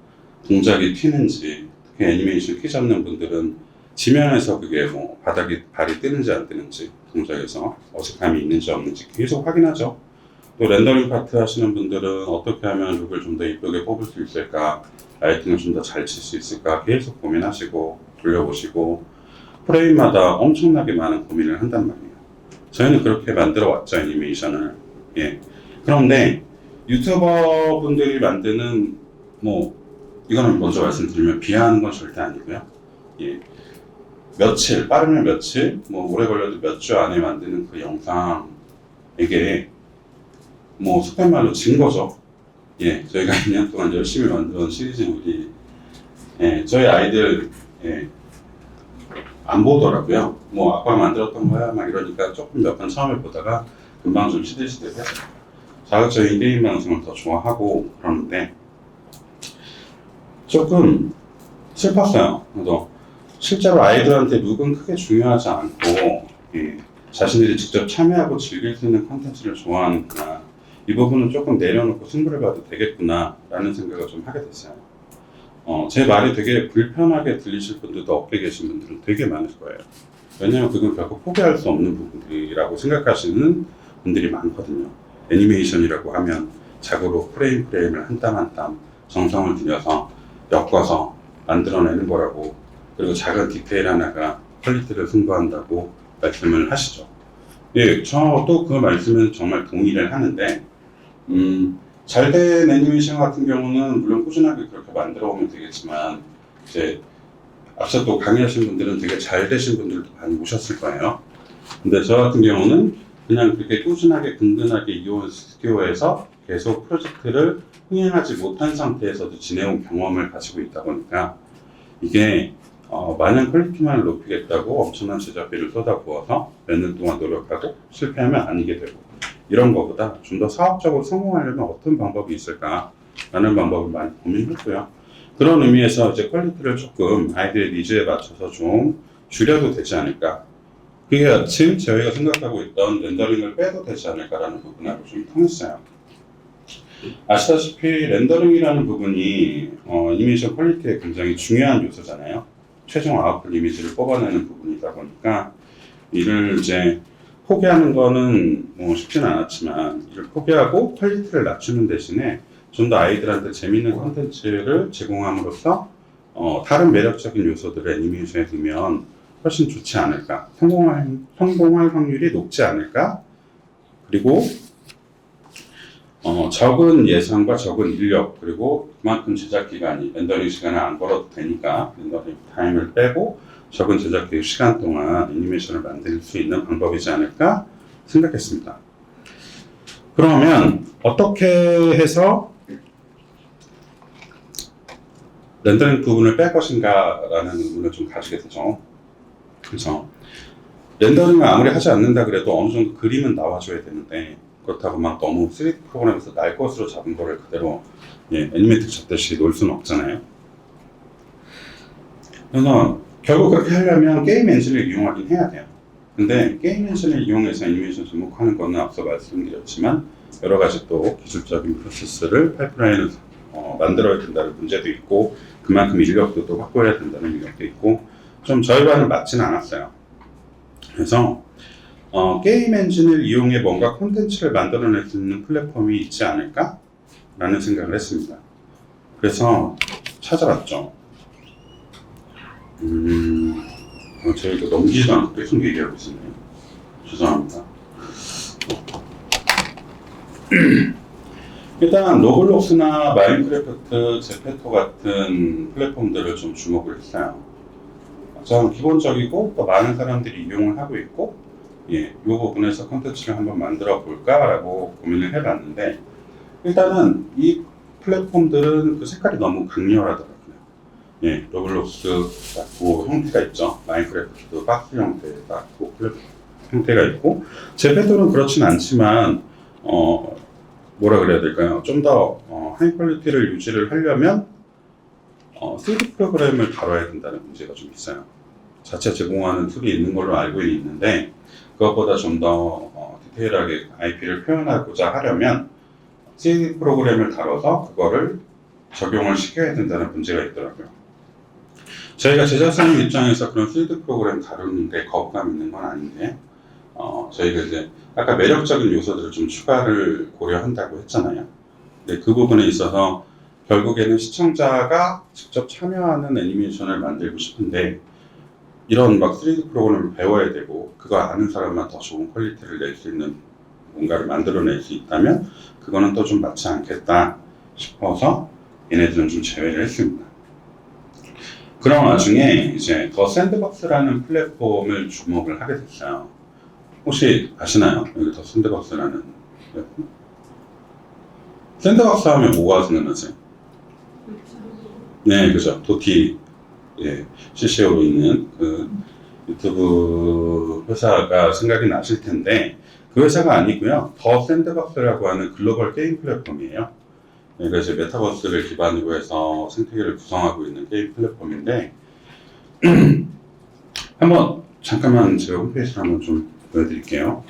동작이 튀는지, 특히 애니메이션 키 잡는 분들은 지면에서 그게 뭐 바닥에 발이 뜨는지 안 뜨는지, 동작에서 어색함이 있는지 없는지 계속 확인하죠. 또 렌더링 파트 하시는 분들은 어떻게 하면 룩을 좀 더 이쁘게 뽑을 수 있을까, 라이팅을 좀 더 잘 칠 수 있을까 계속 고민하시고 돌려보시고 프레임마다 엄청나게 많은 고민을 한단 말이에요. 저희는 그렇게 만들어 왔죠, 애니메이션을. 예. 그런데 유튜버 분들이 만드는 뭐 이거는 먼저 말씀드리면 비하하는 건 절대 아니고요. 예. 며칠, 빠르면 며칠, 뭐 오래 걸려도 몇 주 안에 만드는 그 영상에게 뭐 속된 말로 진 거죠. 예, 저희가 2년 동안 열심히 만들어온 시리즈물이, 예, 저희 아이들, 예, 안 보더라고요. 뭐 아빠가 만들었던 거야 막 이러니까 조금 몇 번 처음에 보다가 금방 좀 시들시들해서 자극적인 게임 방송을 더 좋아하고 그러는데 조금 슬펐어요. 그래서 실제로 아이들한테 룩은 크게 중요하지 않고, 예, 자신들이 직접 참여하고 즐길 수 있는 콘텐츠를 좋아하는구나, 이 부분은 조금 내려놓고 승부를 봐도 되겠구나 라는 생각을 좀 하게 됐어요. 제 말이 되게 불편하게 들리실 분들도 업계 계신 분들은 되게 많을 거예요. 왜냐하면 그건 결코 포기할 수 없는 부분이라고 생각하시는 분들이 많거든요. 애니메이션이라고 하면 자고로 프레임을 한 땀 한 땀 정성을 들여서 엮어서 만들어내는 거라고, 그리고 작은 디테일 하나가 퀄리티를 승부한다고 말씀을 하시죠. 예, 저도 그 말씀은 정말 동의를 하는데, 잘된 애니메이션 같은 경우는 물론 꾸준하게 그렇게 만들어 오면 되겠지만, 이제 앞서 또 강의하신 분들은 되게 잘 되신 분들도 많이 오셨을 거예요. 근데 저 같은 경우는 그냥 그렇게 꾸준하게 든든하게 이온 스튜디오에서 계속 프로젝트를 흥행하지 못한 상태에서도 지내온 경험을 가지고 있다 보니까 이게 마냥 퀄리티만 높이겠다고 엄청난 제작비를 쏟아부어서 몇 년 동안 노력하고 실패하면 아니게 되고, 이런 것보다 좀 더 사업적으로 성공하려면 어떤 방법이 있을까라는 방법을 많이 고민했고요. 그런 의미에서 이제 퀄리티를 조금 아이들의 니즈에 맞춰서 좀 줄여도 되지 않을까. 그게 마침 저희가 생각하고 있던 렌더링을 빼도 되지 않을까라는 부분하고 좀 통했어요. 아시다시피 렌더링이라는 부분이 애니메이션 퀄리티에 굉장히 중요한 요소잖아요. 최종 아웃풋 이미지를 뽑아내는 부분이다 보니까 이를 이제 포기하는 거는 뭐 쉽지는 않았지만, 이를 포기하고 퀄리티를 낮추는 대신에 좀 더 아이들한테 재미있는 콘텐츠를 제공함으로써 다른 매력적인 요소들을 애니메이션에 넣으면 훨씬 좋지 않을까, 성공할 확률이 높지 않을까, 그리고 적은 예산과 적은 인력, 그리고 그만큼 제작 기간이, 렌더링 시간을 안 걸어도 되니까 렌더링 타임을 빼고 적은 제작 시간 동안 애니메이션을 만들 수 있는 방법이지 않을까 생각했습니다. 그러면 어떻게 해서 렌더링 부분을 뺄 것인가 라는 의문을 좀 가지게 되죠. 그래서 렌더링을 아무리 하지 않는다 그래도 어느 정도 그림은 나와줘야 되는데, 그렇다고 막 너무 3D 프로그램에서 날 것으로 잡은 거를 그대로, 예, 애니메이트 잡듯이 놓을 수는 없잖아요. 그래서 결국 그렇게 하려면 게임 엔진을 이용하긴 해야 돼요. 근데 게임 엔진을 이용해서 애니메이션 접목하는 거는 앞서 말씀드렸지만 여러 가지 또 기술적인 프로세스를 파이프라인을 만들어야 된다는 문제도 있고, 그만큼 인력도 또 확보해야 된다는 인력도 있고, 좀 저희와는 맞지는 않았어요. 그래서 게임 엔진을 이용해 뭔가 콘텐츠를 만들어낼 수 있는 플랫폼이 있지 않을까? 라는 생각을 했습니다. 그래서 찾아봤죠. 제가 이거 넘기지도 않고 계속 얘기하고 있었네요. 죄송합니다. 일단 로블록스나 마인크래프트, 제페토 같은 플랫폼들을 좀 주목을 했어요. 좀 기본적이고 또 많은 사람들이 이용을 하고 있고, 예, 이 부분에서 콘텐츠를 한번 만들어 볼까라고 고민을 해봤는데, 일단은 이 플랫폼들은 그 색깔이 너무 강렬하더라고요. 예, 로블록스 그 형태가 있죠. 마인크래프트도 박스 형태의 그 형태가 있고, 제페토는 그렇진 않지만 뭐라 그래야 될까요? 좀 더 하이 퀄리티를 유지를 하려면 3D 프로그램을 다뤄야 된다는 문제가 좀 있어요. 자체 제공하는 툴이 있는 걸로 알고 있는데, 그것보다 좀 더 디테일하게 IP를 표현하고자 하려면 C 프로그램을 다뤄서 그거를 적용을 시켜야 된다는 문제가 있더라고요. 저희가 제작사님 입장에서 그런 3D 프로그램 다루는데 거부감 있는 건 아닌데 저희가 이제 아까 매력적인 요소들을 좀 추가를 고려한다고 했잖아요. 근데 그 부분에 있어서 결국에는 시청자가 직접 참여하는 애니메이션을 만들고 싶은데 이런 막 3D 프로그램을 배워야 되고 그거 아는 사람만 더 좋은 퀄리티를 낼 수 있는 뭔가를 만들어낼 수 있다면 그거는 또 좀 맞지 않겠다 싶어서 얘네들은 좀 제외를 했습니다. 그런 와중에 이제 더 샌드박스라는 플랫폼을 주목을 하게 됐어요. 혹시 아시나요? 여기 더 샌드박스라는 플랫폼? 샌드박스 하면 뭐가 생각나세요? 네, 그죠. 도티 CCO로 있는 그 유튜브 회사가 생각이 나실 텐데 그 회사가 아니고요. 더 샌드박스라고 하는 글로벌 게임 플랫폼이에요. 그래서 메타버스를 기반으로 해서 생태계를 구성하고 있는 게임 플랫폼인데 한번 잠깐만 제가 홈페이지를 한번 좀 보여드릴게요.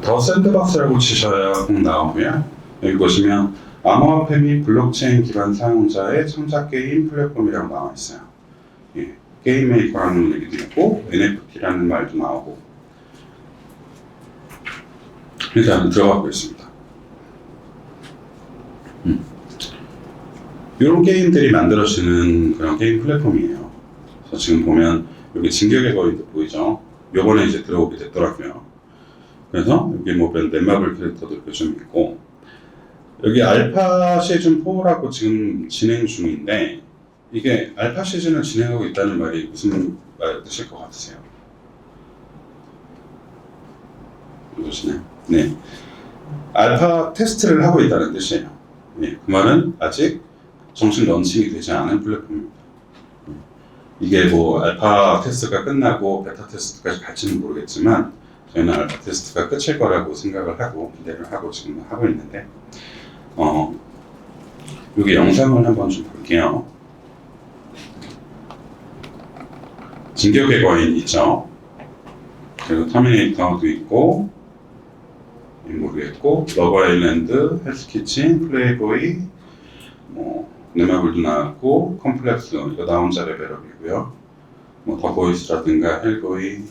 더 샌드박스라고 치셔야 꼭 나오고요. 여기 보시면 암호화폐 및 블록체인 기반 사용자의 창작 게임 플랫폼이라고 나와 있어요. 예, 게임 메이커라는 얘기도 있고 NFT라는 말도 나오고 일단 들어가고 있습니다. 이런 게임들이 만들어지는 그런 게임 플랫폼이에요. 그래서 지금 보면 여기 진격의 거인도 보이죠? 요번에 이제 들어오게 됐더라고요. 그래서 여기 뭐 넷마블 캐릭터들도 좀 있고 여기 알파 시즌 4라고 지금 진행 중인데 이게 알파 시즌을 진행하고 있다는 말이 무슨 말 뜻일 것 같으세요? 보시나요? 네, 알파 테스트를 하고 있다는 뜻이에요. 네, 그 말은 아직 정식 런칭이 되지 않은 플랫폼입니다. 이게 뭐 알파 테스트가 끝나고 베타 테스트까지 갈지는 모르겠지만 저희는 알파 테스트가 끝일 거라고 생각을 하고 기대를 하고 지금 하고 있는데 여기 영상을 한번 좀 볼게요. 진격의 거인 있죠? 그리고 터미네이터도 있고 모르겠고 러브 아일랜드, 헬스키친, 플레이보이 뭐 넷마블도 나왔고 컴플렉스 이거 나 혼자 레벨업이고요. 뭐 더 보이스라든가 헬보이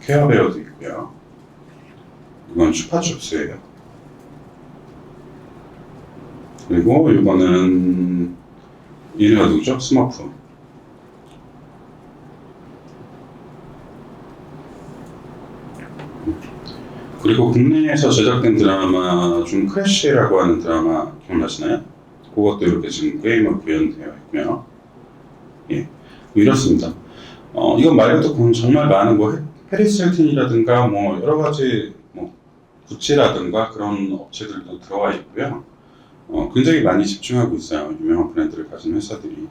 케어베어도 있고요. 이건 슈퍼춥스예요. 그리고 이거는 얘네가 누구죠? 스머프. 그리고 국내에서 제작된 드라마 중 크래쉬라고 하는 드라마 기억나시나요? 그것도 이렇게 지금 게임으로 구현되어 있고요. 예, 이렇습니다. 이건 말고도 정말 많은 뭐 페리스 힐튼이라든가 뭐 여러 가지 뭐 구찌라든가 그런 업체들도 들어와 있고요. 굉장히 많이 집중하고 있어요. 유명한 브랜드를 가진 회사들이.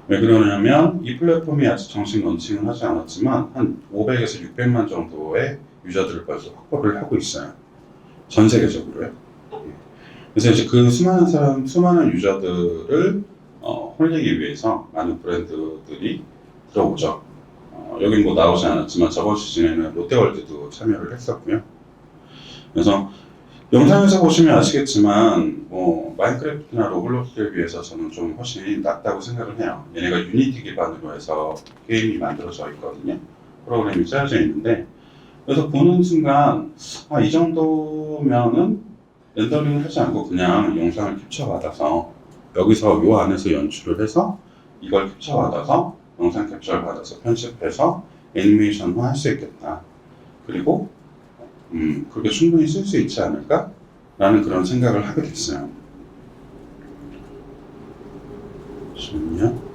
왜 그러냐면 이 플랫폼이 아직 정식 런칭은 하지 않았지만 한 500에서 600만 정도의 유저들을 벌써 확보를 하고 있어요. 전 세계적으로요. 그래서 이제 그 수많은 유저들을 홀리기 위해서 많은 브랜드들이 들어오죠. 여긴 뭐 나오지 않았지만 저번 시즌에는 롯데월드도 참여를 했었고요. 그래서 영상에서 보시면 아시겠지만 마인크래프트나 로블록스에 비해서 저는 좀 훨씬 낫다고 생각을 해요. 얘네가 유니티 기반으로 해서 게임이 만들어져 있거든요. 프로그램이 짜여져 있는데 그래서 보는 순간 이 정도면은 렌더링을 하지 않고 그냥 영상을 캡처 받아서 여기서 요 안에서 연출을 해서 이걸 캡처 받아서 영상 캡처를 받아서 편집해서 애니메이션화 할 수 있겠다. 그리고 그렇게 충분히 쓸 수 있지 않을까? 라는 그런 생각을 하게 됐어요. 잠시만요.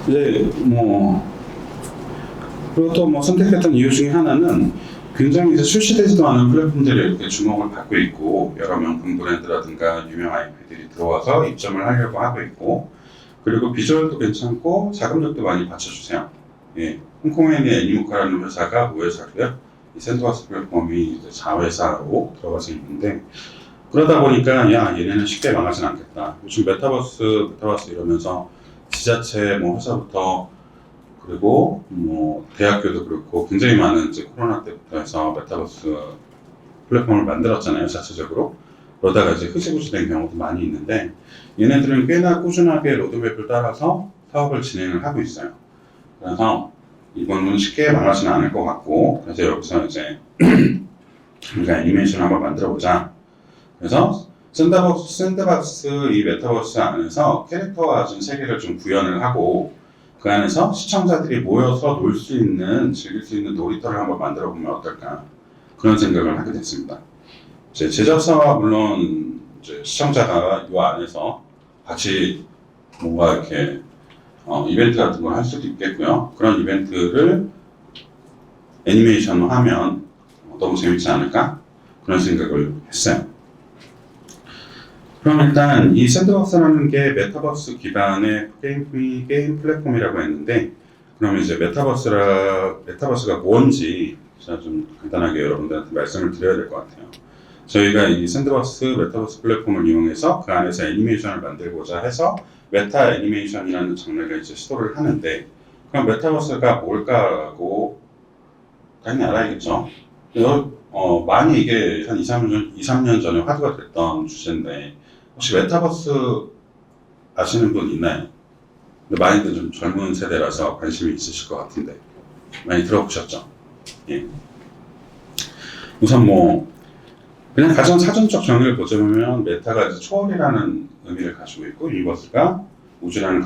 이제 그리고 또 선택했던 이유 중에 하나는 굉장히 이제 출시되지도 않은 플랫폼들이 이렇게 주목을 받고 있고 여러 명품 브랜드라든가 유명 IP들이 들어와서 입점을 하려고 하고 있고 그리고 비주얼도 괜찮고 자금력도 많이 받쳐주세요. 예, 홍콩에 있는 애니모카라는 회사가 우회사고요. 이 샌드박스 플랫폼이 이제 자회사로 들어가서 있는데 그러다 보니까 야 얘네는 쉽게 망하진 않겠다. 요즘 메타버스 이러면서 지자체 회사부터 그리고 대학교도 그렇고 굉장히 많은 이제 코로나 때부터 해서 메타버스 플랫폼을 만들었잖아요 자체적으로. 그러다가 이제 흐지부지 된 경우도 많이 있는데 얘네들은 꽤나 꾸준하게 로드맵을 따라서 사업을 진행을 하고 있어요. 그래서 이거는 쉽게 망하지는 않을 것 같고 그래서 여기서 이제 우리가 애니메이션을 한번 만들어 보자. 그래서 샌드박스 이 메타버스 안에서 캐릭터화진 세계를 좀 구현을 하고 그 안에서 시청자들이 모여서 놀 수 있는, 즐길 수 있는 놀이터를 한번 만들어 보면 어떨까 그런 생각을 하게 됐습니다. 이제 제작사와 물론 이제 시청자가 이 안에서 같이 뭔가 이렇게 이벤트 같은 걸 할 수도 있겠고요. 그런 이벤트를 애니메이션으로 하면 너무 재밌지 않을까 그런 생각을 했어요. 그럼 일단 이 샌드박스라는 게 메타버스 기반의 게임 플랫폼이라고 했는데 그러면 이제 메타버스가 뭔지 제가 좀 간단하게 여러분들한테 말씀을 드려야 될 것 같아요. 저희가 이 샌드박스 메타버스 플랫폼을 이용해서 그 안에서 애니메이션을 만들고자 해서 메타 애니메이션이라는 장르를 이제 시도를 하는데 그럼 메타버스가 뭘까라고 당연히 알아야겠죠. 많이 이게 한 2, 3년 전에 화두가 됐던 주제인데 혹시 메타버스 아시는 분 있나요? 많이들 좀 젊은 세대라서 관심이 있으실 것 같은데 많이 들어보셨죠? 예. 우선 그냥 가장 사전적 정의를 보자면 메타가 이제 초월이라는 의미를 가지고 있고 유니버스가 우주라는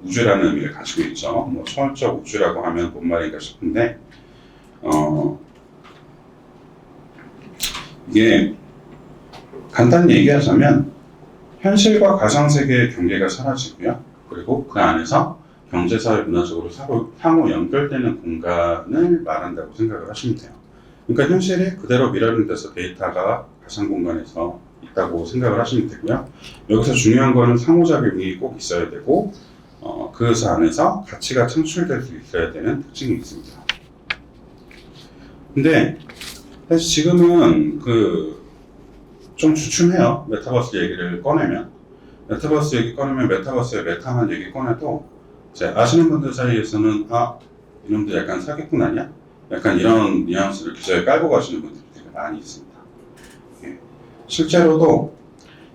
의미를 가지고 있죠. 초월적 우주라고 하면 뭔 말인가 싶은데 이게 간단히 얘기하자면 현실과 가상세계의 경계가 사라지고요. 그리고 그 안에서 경제사회 문화적으로 상호 연결되는 공간을 말한다고 생각을 하시면 돼요. 그러니까 현실이 그대로 미러링돼서 데이터가 가상 공간에서 있다고 생각을 하시면 되고요. 여기서 중요한 거는 상호작용이 꼭 있어야 되고 그 안에서 가치가 창출될 수 있어야 되는 특징이 있습니다. 근데 사실 지금은 좀 주춤해요. 메타버스 얘기를 꺼내면. 메타버스 얘기 꺼내면 메타버스의 메타만 얘기 꺼내도 이제 아시는 분들 사이에서는 이놈들 약간 사기꾼 아니야? 약간 이런 뉘앙스를 기저에 깔고 가시는 분들이 되게 많이 있습니다. 예. 실제로도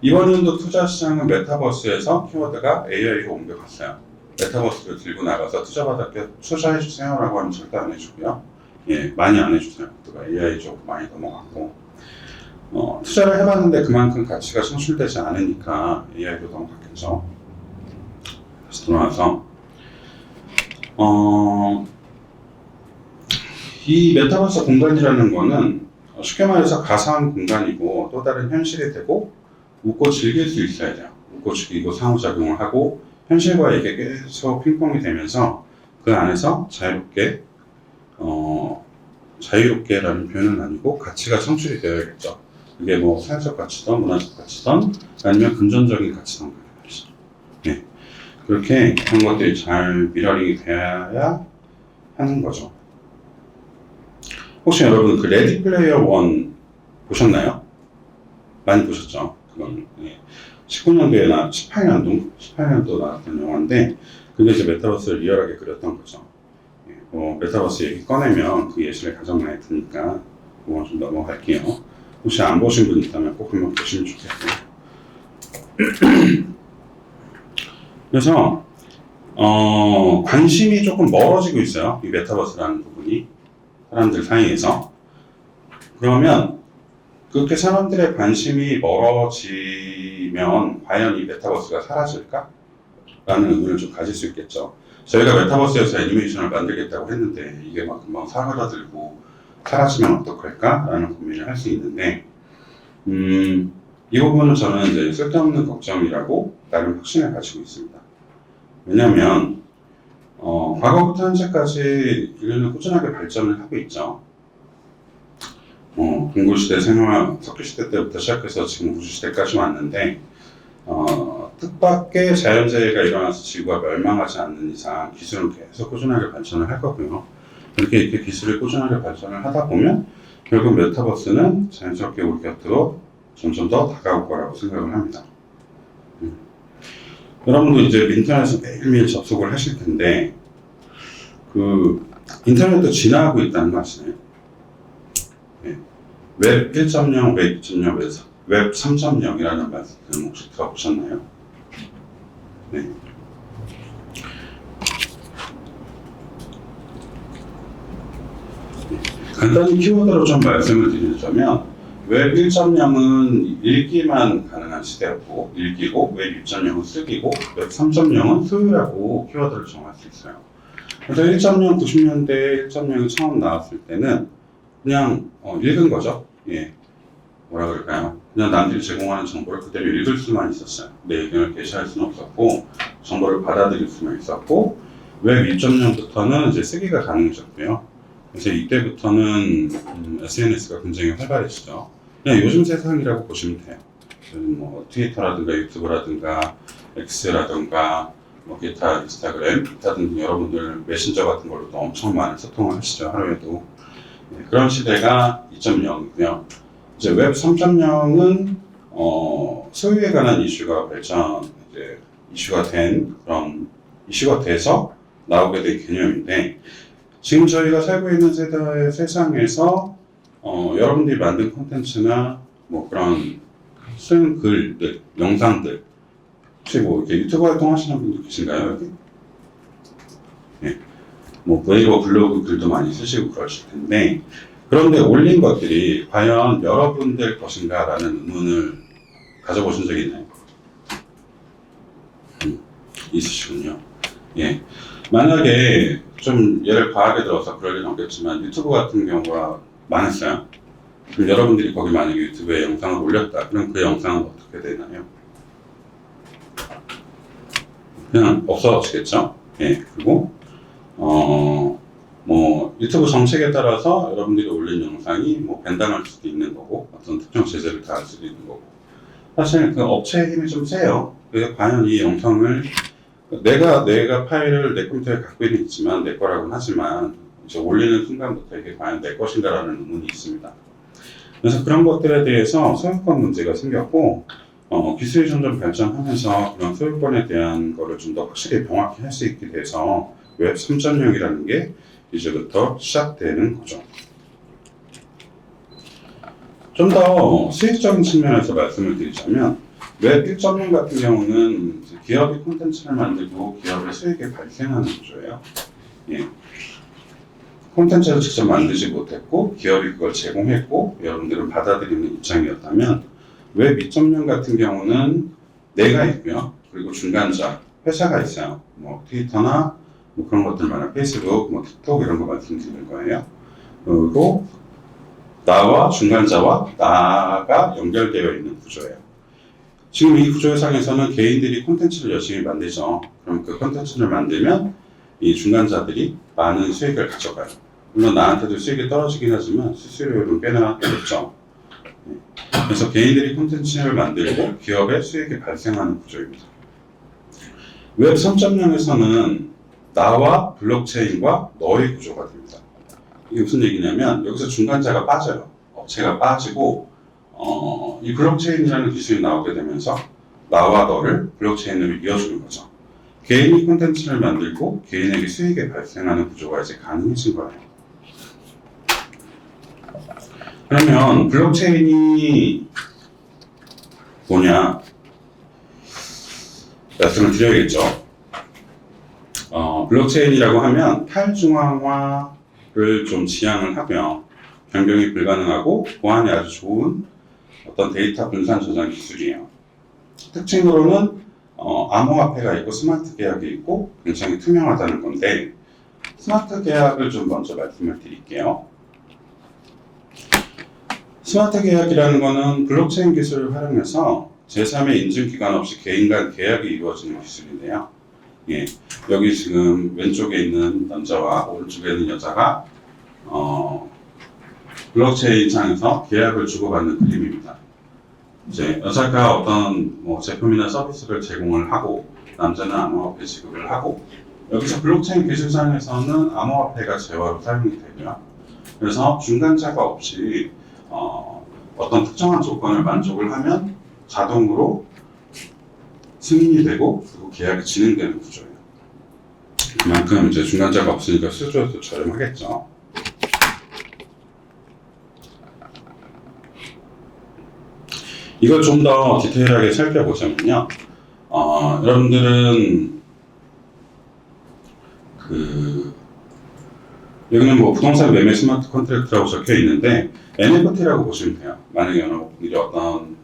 이번 연도 투자 시장은 메타버스에서 키워드가 AI로 옮겨갔어요. 메타버스를 들고 나가서 투자해주세요 라고 하면 절대 안 해주고요. 예, 많이 안 해주세요. AI 쪽으로 많이 넘어갔고 투자를 해봤는데 그만큼 가치가 창출되지 않으니까 AI로 넘어갔겠죠. 다시 돌아와서 이 메타버스 공간이라는 거는 쉽게 말해서 가상 공간이고 또 다른 현실이 되고 웃고 즐길 수 있어야 돼요. 웃고 즐기고 상호작용을 하고 현실과 이게 계속 핑퐁이 되면서 그 안에서 자유롭게라는 표현은 아니고 가치가 창출이 되어야겠죠. 그게 사회적 가치든 문화적 가치든 아니면 금전적인 가치든 말이죠. 네. 그렇게 그런 것들이 잘 미러링이 돼야 하는 거죠. 혹시 여러분 레디 플레이어 1 보셨나요? 많이 보셨죠? 그건 19년도에 18년도 나왔던 영화인데 그게 이제 메타버스를 리얼하게 그렸던 거죠. 메타버스 얘기 꺼내면 그 예시를 가장 많이 드니까 그거 좀 넘어갈게요. 혹시 안 보신 분 있다면 꼭 한번 보시면 좋겠고요. 그래서 관심이 조금 멀어지고 있어요. 이 메타버스라는 부분이 사람들 사이에서. 그러면 그렇게 사람들의 관심이 멀어지면 과연 이 메타버스가 사라질까? 라는 의문을 좀 가질 수 있겠죠. 저희가 메타버스에서 애니메이션을 만들겠다고 했는데 이게 막 금방 사그라들고 사라지면 어떡할까? 라는 고민을 할 수 있는데 이 부분은 저는 이제 쓸데없는 걱정이라고 나름 확신을 가지고 있습니다. 왜냐하면 과거부터 현재까지 인류는 꾸준하게 발전을 하고 있죠. 동굴시대, 생활, 석유시대 때부터 시작해서 지금 우주시대까지 왔는데 뜻밖의 자연재해가 일어나서 지구가 멸망하지 않는 이상 기술은 계속 꾸준하게 발전을 할 거고요. 이렇게 기술이 꾸준하게 발전을 하다 보면 결국 메타버스는 자연스럽게 우리 곁으로 점점 더 다가올 거라고 생각을 합니다. 여러분도 이제 인터넷에 매일매일 접속을 하실 텐데 인터넷도 진화하고 있다는 거 아시나요? 네. 웹 1.0, 웹 2.0, 웹 3.0이라는 말씀 혹시 들어보셨나요? 네. 간단히 키워드로 좀 말씀을 드리자면 웹 1.0은 읽기만 가능한 시대였고 읽기고, 웹 2.0은 쓰기고, 웹 3.0은 소유라고 키워드를 정할 수 있어요. 그래서 1.0 90년대 1.0이 처음 나왔을 때는 그냥 읽은 거죠. 예, 뭐라 그럴까요? 그냥 남들이 제공하는 정보를 그대로 읽을 수만 있었어요. 내 의견을 게시할 수는 없었고 정보를 받아들일 수만 있었고, 웹 2.0부터는 이제 쓰기가 가능해졌고요. 그래서 이때부터는 SNS가 굉장히 활발해지죠. 그냥 요즘 세상이라고 보시면 돼요. 뭐 트위터라든가 유튜브라든가 X라든가 뭐 기타, 인스타그램, 기타 등 여러분들 메신저 같은 걸로도 엄청 많은 소통을 하시죠, 하루에도. 네, 그런 시대가 2.0이고요. 이제 웹 3.0은 소유에 관한 이슈가 이슈가 돼서 나오게 된 개념인데, 지금 저희가 살고 있는 세상에서 여러분들이 만든 콘텐츠나 뭐 그런 쓴 글들, 영상들, 혹시 뭐 이렇게 유튜브 활동하시는 분들 계신가요, 여기? 네. 뭐 네이버 블로그 글도 많이 쓰시고 그러실 텐데, 그런데 올린 것들이 과연 여러분들 것인가라는 의문을 가져보신 적이 있나요? 있으시군요. 예. 만약에 좀 예를 과하게 들어서 그럴 일은 없겠지만 유튜브 같은 경우가 많았어요. 그럼 여러분들이 거기 만약에 유튜브에 영상을 올렸다. 그럼 그 영상은 어떻게 되나요? 그냥 없어지겠죠? 예. 그리고 뭐 유튜브 정책에 따라서 여러분들이 올린 영상이 뭐 밴당할 수도 있는 거고, 어떤 특정 제재를 가할 수도 있는 거고. 사실 그 업체의 힘이 좀 세요. 그래서 과연 이 영상을 내가 파일을 내 컴퓨터에 갖고 있지만 내 거라고는 하지만 이제 올리는 순간부터 이게 과연 내 것인가라는 의문이 있습니다. 그래서 그런 것들에 대해서 소유권 문제가 생겼고, 기술이 점점 발전하면서 그런 소유권에 대한 거를 좀 더 확실히 명확히 할 수 있게 돼서 웹 3.0이라는 게 이제부터 시작되는 거죠. 좀 더 수익적인 측면에서 말씀을 드리자면 웹 1.0 같은 경우는 기업이 콘텐츠를 만들고 기업의 수익이 발생하는 구조예요. 예. 콘텐츠를 직접 만들지 못했고 기업이 그걸 제공했고 여러분들은 받아들이는 입장이었다면, 웹 2.0 같은 경우는 내가 있고요. 그리고 중간자, 회사가 있어요. 뭐 트위터나 뭐 그런 것들 말하는 페이스북, 뭐 틱톡 이런 거 말씀드리는 거예요. 그리고 나와 중간자와 나가 연결되어 있는 구조예요. 지금 이 구조상에서는 개인들이 콘텐츠를 열심히 만들죠. 그럼 그 콘텐츠를 만들면 이 중간자들이 많은 수익을 가져가요. 물론 나한테도 수익이 떨어지긴 하지만 수수료율은 꽤나 높죠. 그래서 개인들이 콘텐츠를 만들고 기업의 수익이 발생하는 구조입니다. 웹 3.0에서는 나와 블록체인과 너의 구조가 됩니다. 이게 무슨 얘기냐면 여기서 중간자가 빠져요. 업체가 빠지고 이 블록체인이라는 기술이 나오게 되면서 나와 너를 블록체인으로 이어주는 거죠. 개인이 콘텐츠를 만들고 개인에게 수익이 발생하는 구조가 이제 가능해진 거예요. 그러면 블록체인이 뭐냐 말씀을 드려야겠죠. 블록체인이라고 하면 탈중앙화를 좀 지향을 하며 변경이 불가능하고 보안이 아주 좋은 어떤 데이터 분산 저장 기술이에요. 특징으로는 암호화폐가 있고 스마트 계약이 있고 굉장히 투명하다는 건데, 스마트 계약을 좀 먼저 말씀을 드릴게요. 스마트 계약이라는 거는 블록체인 기술을 활용해서 제3의 인증 기관 없이 개인 간 계약이 이루어지는 기술인데요. 예, 여기 지금 왼쪽에 있는 남자와 오른쪽에 있는 여자가 블록체인 창에서 계약을 주고받는 그림입니다. 이제 여자가 어떤 뭐 제품이나 서비스를 제공을 하고 남자는 암호화폐 지급을 하고 여기서 블록체인 기술상에서는 암호화폐가 재화로 사용이 되고요. 그래서 중간자가 없이 어떤 특정한 조건을 만족을 하면 자동으로 승인이 되고 그리고 계약이 진행되는 구조예요. 그만큼 이제 중간자가 없으니까 수수료도 저렴하겠죠. 이걸 좀 더 디테일하게 살펴보자면요. 여러분들은 여기는 뭐 부동산 매매 스마트 컨트랙트라고 적혀 있는데 NFT라고 보시면 돼요. 만약에 여러분들이 어떤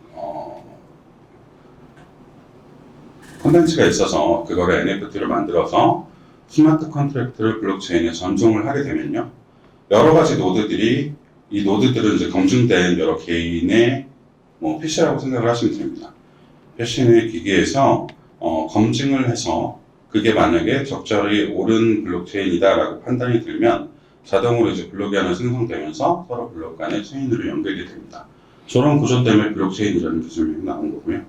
콘텐츠가 있어서 그거를 NFT로 만들어서 스마트 컨트랙트를 블록체인에 전송을 하게 되면요. 여러 가지 노드들이 이 노드들은 이제 검증된 여러 개인의 뭐 PC라고 생각을 하시면 됩니다. PC의 기기에서 검증을 해서 그게 만약에 적절히 옳은 블록체인이다라고 판단이 들면 자동으로 이제 블록이 하나 생성되면서 서로 블록 간의 체인으로 연결이 됩니다. 저런 구조 때문에 블록체인이라는 기술이 나온 거고요.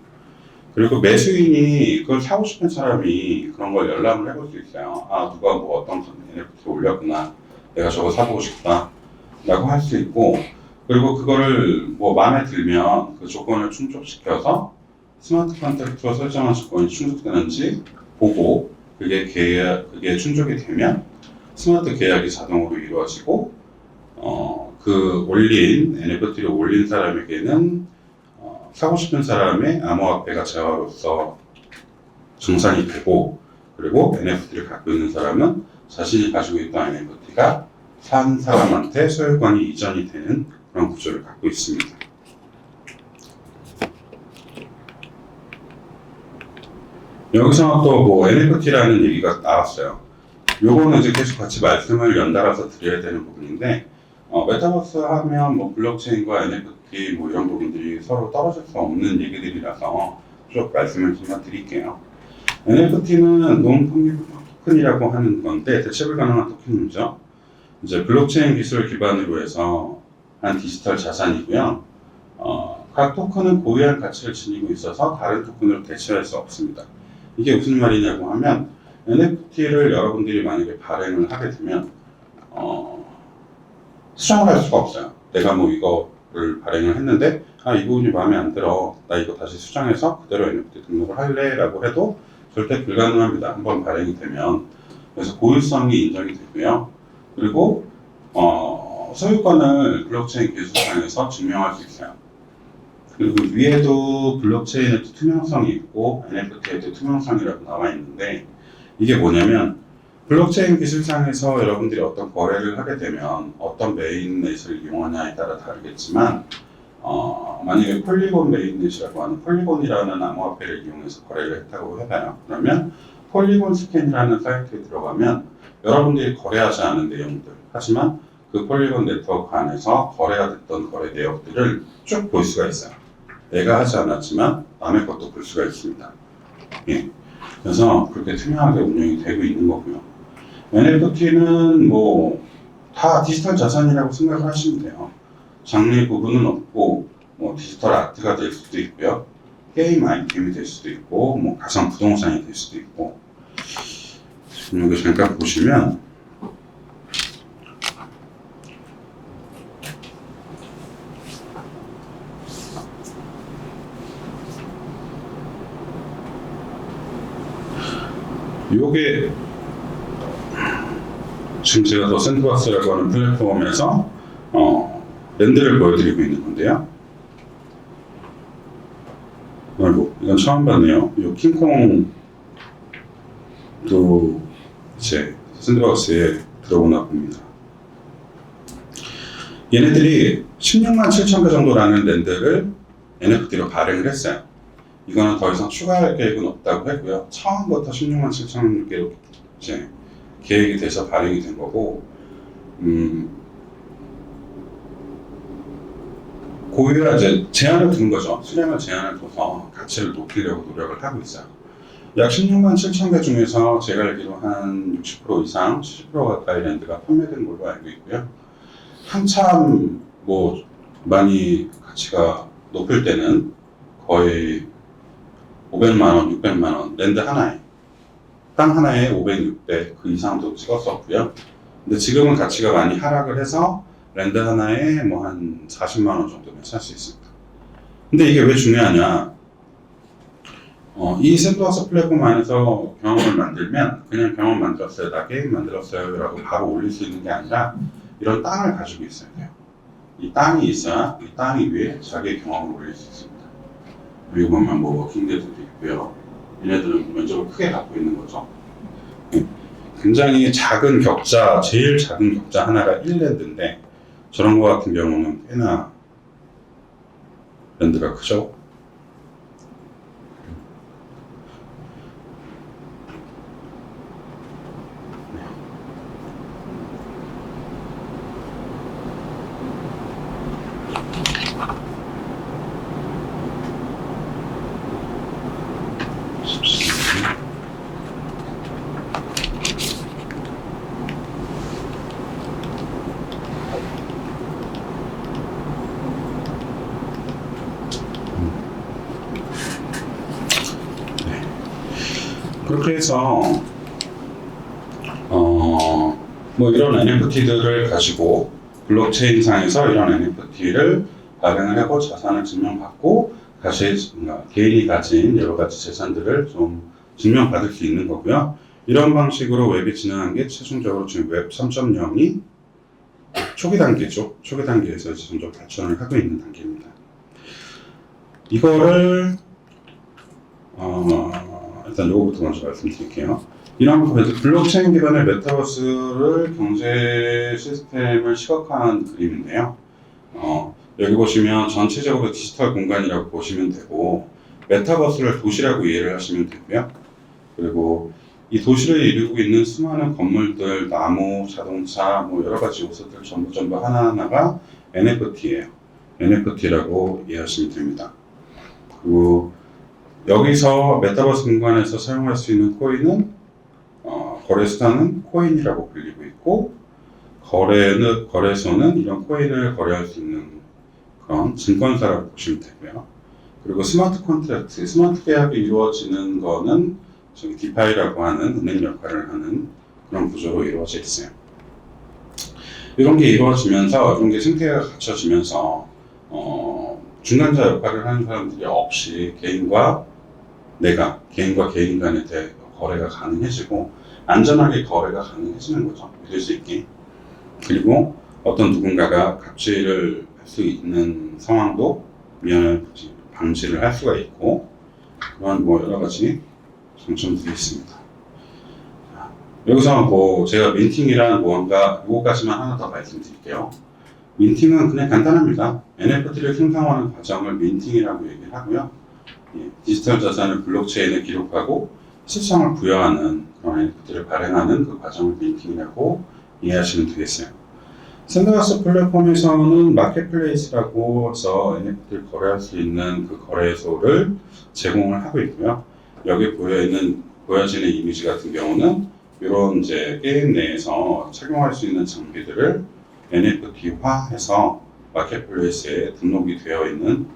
그리고 매수인이 그걸 사고 싶은 사람이 그런 걸 열람을 해볼 수 있어요. 아, 누가 뭐 어떤 NFT 올렸구나. 내가 저거 사보고 싶다. 라고 할 수 있고, 그리고 그거를 뭐 마음에 들면 그 조건을 충족시켜서 스마트 컨트랙트로 설정한 조건이 충족되는지 보고 그게 충족이 되면 스마트 계약이 자동으로 이루어지고 그 올린 NFT를 올린 사람에게는 사고 싶은 사람의 암호화폐가 재화로서 정산이 되고 그리고 NFT를 갖고 있는 사람은 자신이 가지고 있던 NFT가 산 사람한테 소유권이 이전이 되는 그런 구조를 갖고 있습니다. 여기서 또 뭐 NFT라는 얘기가 나왔어요. 요거는 이제 계속 같이 말씀을 연달아서 드려야 되는 부분인데 메타버스 하면 뭐 블록체인과 NFT 뭐 이런 부분들이 서로 떨어질 수 없는 얘기들이라서 쭉 말씀을 좀 드릴게요. NFT는 논펑기블 토큰이라고 하는 건데 대체불 가능한 토큰이죠. 이제 블록체인 기술을 기반으로 해서 한 디지털 자산이고요. 각 토큰은 고유한 가치를 지니고 있어서 다른 토큰으로 대체할 수 없습니다. 이게 무슨 말이냐고 하면 NFT를 여러분들이 만약에 발행을 하게 되면 수정을 할 수가 없어요. 내가 뭐 이거를 발행을 했는데 이 부분이 마음에 안 들어. 나 이거 다시 수정해서 그대로 NFT 등록을 할래 라고 해도 절대 불가능합니다. 한번 발행이 되면. 그래서 고유성이 인정이 되고요. 그리고 소유권을 블록체인 기술상에서 증명할 수 있어요. 그리고 위에도 블록체인에도 투명성이 있고 NFT에도 투명성이라고 나와 있는데 이게 뭐냐면 블록체인 기술상에서 여러분들이 어떤 거래를 하게 되면 어떤 메인넷을 이용하냐에 따라 다르겠지만 만약에 폴리곤 메인넷이라고 하는 폴리곤이라는 암호화폐를 이용해서 거래를 했다고 해봐요. 그러면 폴리곤 스캔이라는 사이트에 들어가면 여러분들이 거래하지 않은 내용들 하지만 그 폴리곤 네트워크 안에서 거래가 됐던 거래 내역들을 쭉 볼 수가 있어요. 내가 하지 않았지만 남의 것도 볼 수가 있습니다. 예. 그래서 그렇게 투명하게 운영이 되고 있는 거고요. NFT는 뭐 다 디지털 자산이라고 생각을 하시면 돼요. 장르 구분은 없고 뭐 디지털 아트가 될 수도 있고요. 게임 아이템이 될 수도 있고 뭐 가상 부동산이 될 수도 있고 지금 여기 잠깐 보시면 요게 지금 제가 더 샌드박스라고 하는 플랫폼에서 랜드를 보여드리고 있는 건데요. 아이고, 이건 처음 봤네요. 이 킹콩도 이제 샌드박스에 들어오나 봅니다. 얘네들이 16만 7천 개 정도라는 랜드를 NFT로 발행을 했어요. 이거는 더 이상 추가할 계획은 없다고 했고요. 처음부터 16만 7천 개로 이제 계획이 돼서 발행이 된 거고, 고유가 이제 제한을 두는 거죠. 수량을 제한을 둬서 가치를 높이려고 노력을 하고 있어요. 약 16만 7천 개 중에서 제가 알기로 한 60% 이상, 70% 가까이 랜드가 판매된 걸로 알고 있고요. 한참 뭐 많이 가치가 높을 때는 거의 500만 원, 600만 원 랜드 하나에 땅 하나에 500, 600 그 이상도 찍었었고요. 근데 지금은 가치가 많이 하락을 해서 랜드 하나에 뭐 한 40만 원 정도면 살 수 있습니다. 근데 이게 왜 중요하냐? 이 샌드박스 플랫폼 안에서 경험을 만들면 그냥 경험 만들었어요, 나 게임 만들었어요 라고 바로 올릴 수 있는 게 아니라 이런 땅을 가지고 있어야 돼요. 이 땅이 있어야 이 땅 위에 자기의 경험을 올릴 수 있습니다. 여기 보면 뭐 워킹데드도 있고요. 얘네들은 면적을 크게 갖고 있는 거죠. 굉장히 작은 격자, 제일 작은 격자 하나가 1랜드인데 저런 거 같은 경우는 꽤나 랜드가 크죠. 그렇게 해서 뭐 이런 NFT들을 가지고 블록체인 상에서 이런 NFT를 발행을 하고 자산을 증명받고 개인이 가진 여러 가지 재산들을 좀 증명받을 수 있는 거고요. 이런 방식으로 웹이 진행한 게 최종적으로 지금 웹 3.0이 초기 단계죠. 초기 단계에서 점점 발전을 하고 있는 단계입니다. 이거를 일단 요거부터 먼저 말씀드릴게요. 이런 블록체인 기반의 메타버스를 경제 시스템을 시각화한 그림인데요. 여기 보시면 전체적으로 디지털 공간이라고 보시면 되고 메타버스를 도시라고 이해를 하시면 되고요. 그리고 이 도시를 이루고 있는 수많은 건물들, 나무, 자동차, 뭐 여러 가지 요소들 전부 하나하나가 NFT예요. NFT라고 이해하시면 됩니다. 그리고 여기서 메타버스 공간에서 사용할 수 있는 코인은 거래 수단은 코인이라고 불리고 있고 거래소는 이런 코인을 거래할 수 있는 그런 증권사라고 보시면 되고요. 그리고 스마트 컨트랙트, 스마트 계약이 이루어지는 거는 저기 디파이라고 하는 은행 역할을 하는 그런 구조로 이루어져 있어요. 이런 게 이루어지면서 이런 게 생태계가 갖춰지면서 중간자 역할을 하는 사람들이 없이 개인과 개인 간의 거래가 가능해지고 안전하게 거래가 가능해지는 거죠. 믿을 수 있게. 그리고 어떤 누군가가 갑질을 할 수 있는 상황도 방지를 할 수가 있고 그런 뭐 여러 가지 장점들이 있습니다. 여기서 뭐 제가 민팅이란 무언가 요거까지만 하나 더 말씀드릴게요. 민팅은 그냥 간단합니다. NFT를 생성하는 과정을 민팅이라고 얘기를 하고요. 디지털 자산을 블록체인에 기록하고 실성을 부여하는 그런 NFT를 발행하는 그 과정을 민팅이라고 이해하시면 되겠어요. 샌드박스 플랫폼에서는 마켓플레이스라고 해서 NFT를 거래할 수 있는 그 거래소를 제공을 하고 있고요. 여기 보여지는 이미지 같은 경우는 이런 이제 게임 내에서 착용할 수 있는 장비들을 NFT화해서 마켓플레이스에 등록이 되어 있는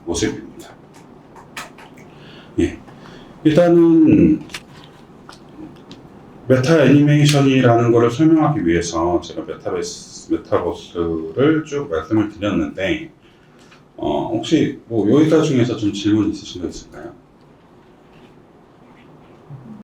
모습입니다. 예. 일단은 메타 애니메이션이라는 것을 설명하기 위해서 제가 메타버스를 쭉 말씀을 드렸는데 혹시 뭐 여기가 중에서 좀 질문 있으신 거 있을까요?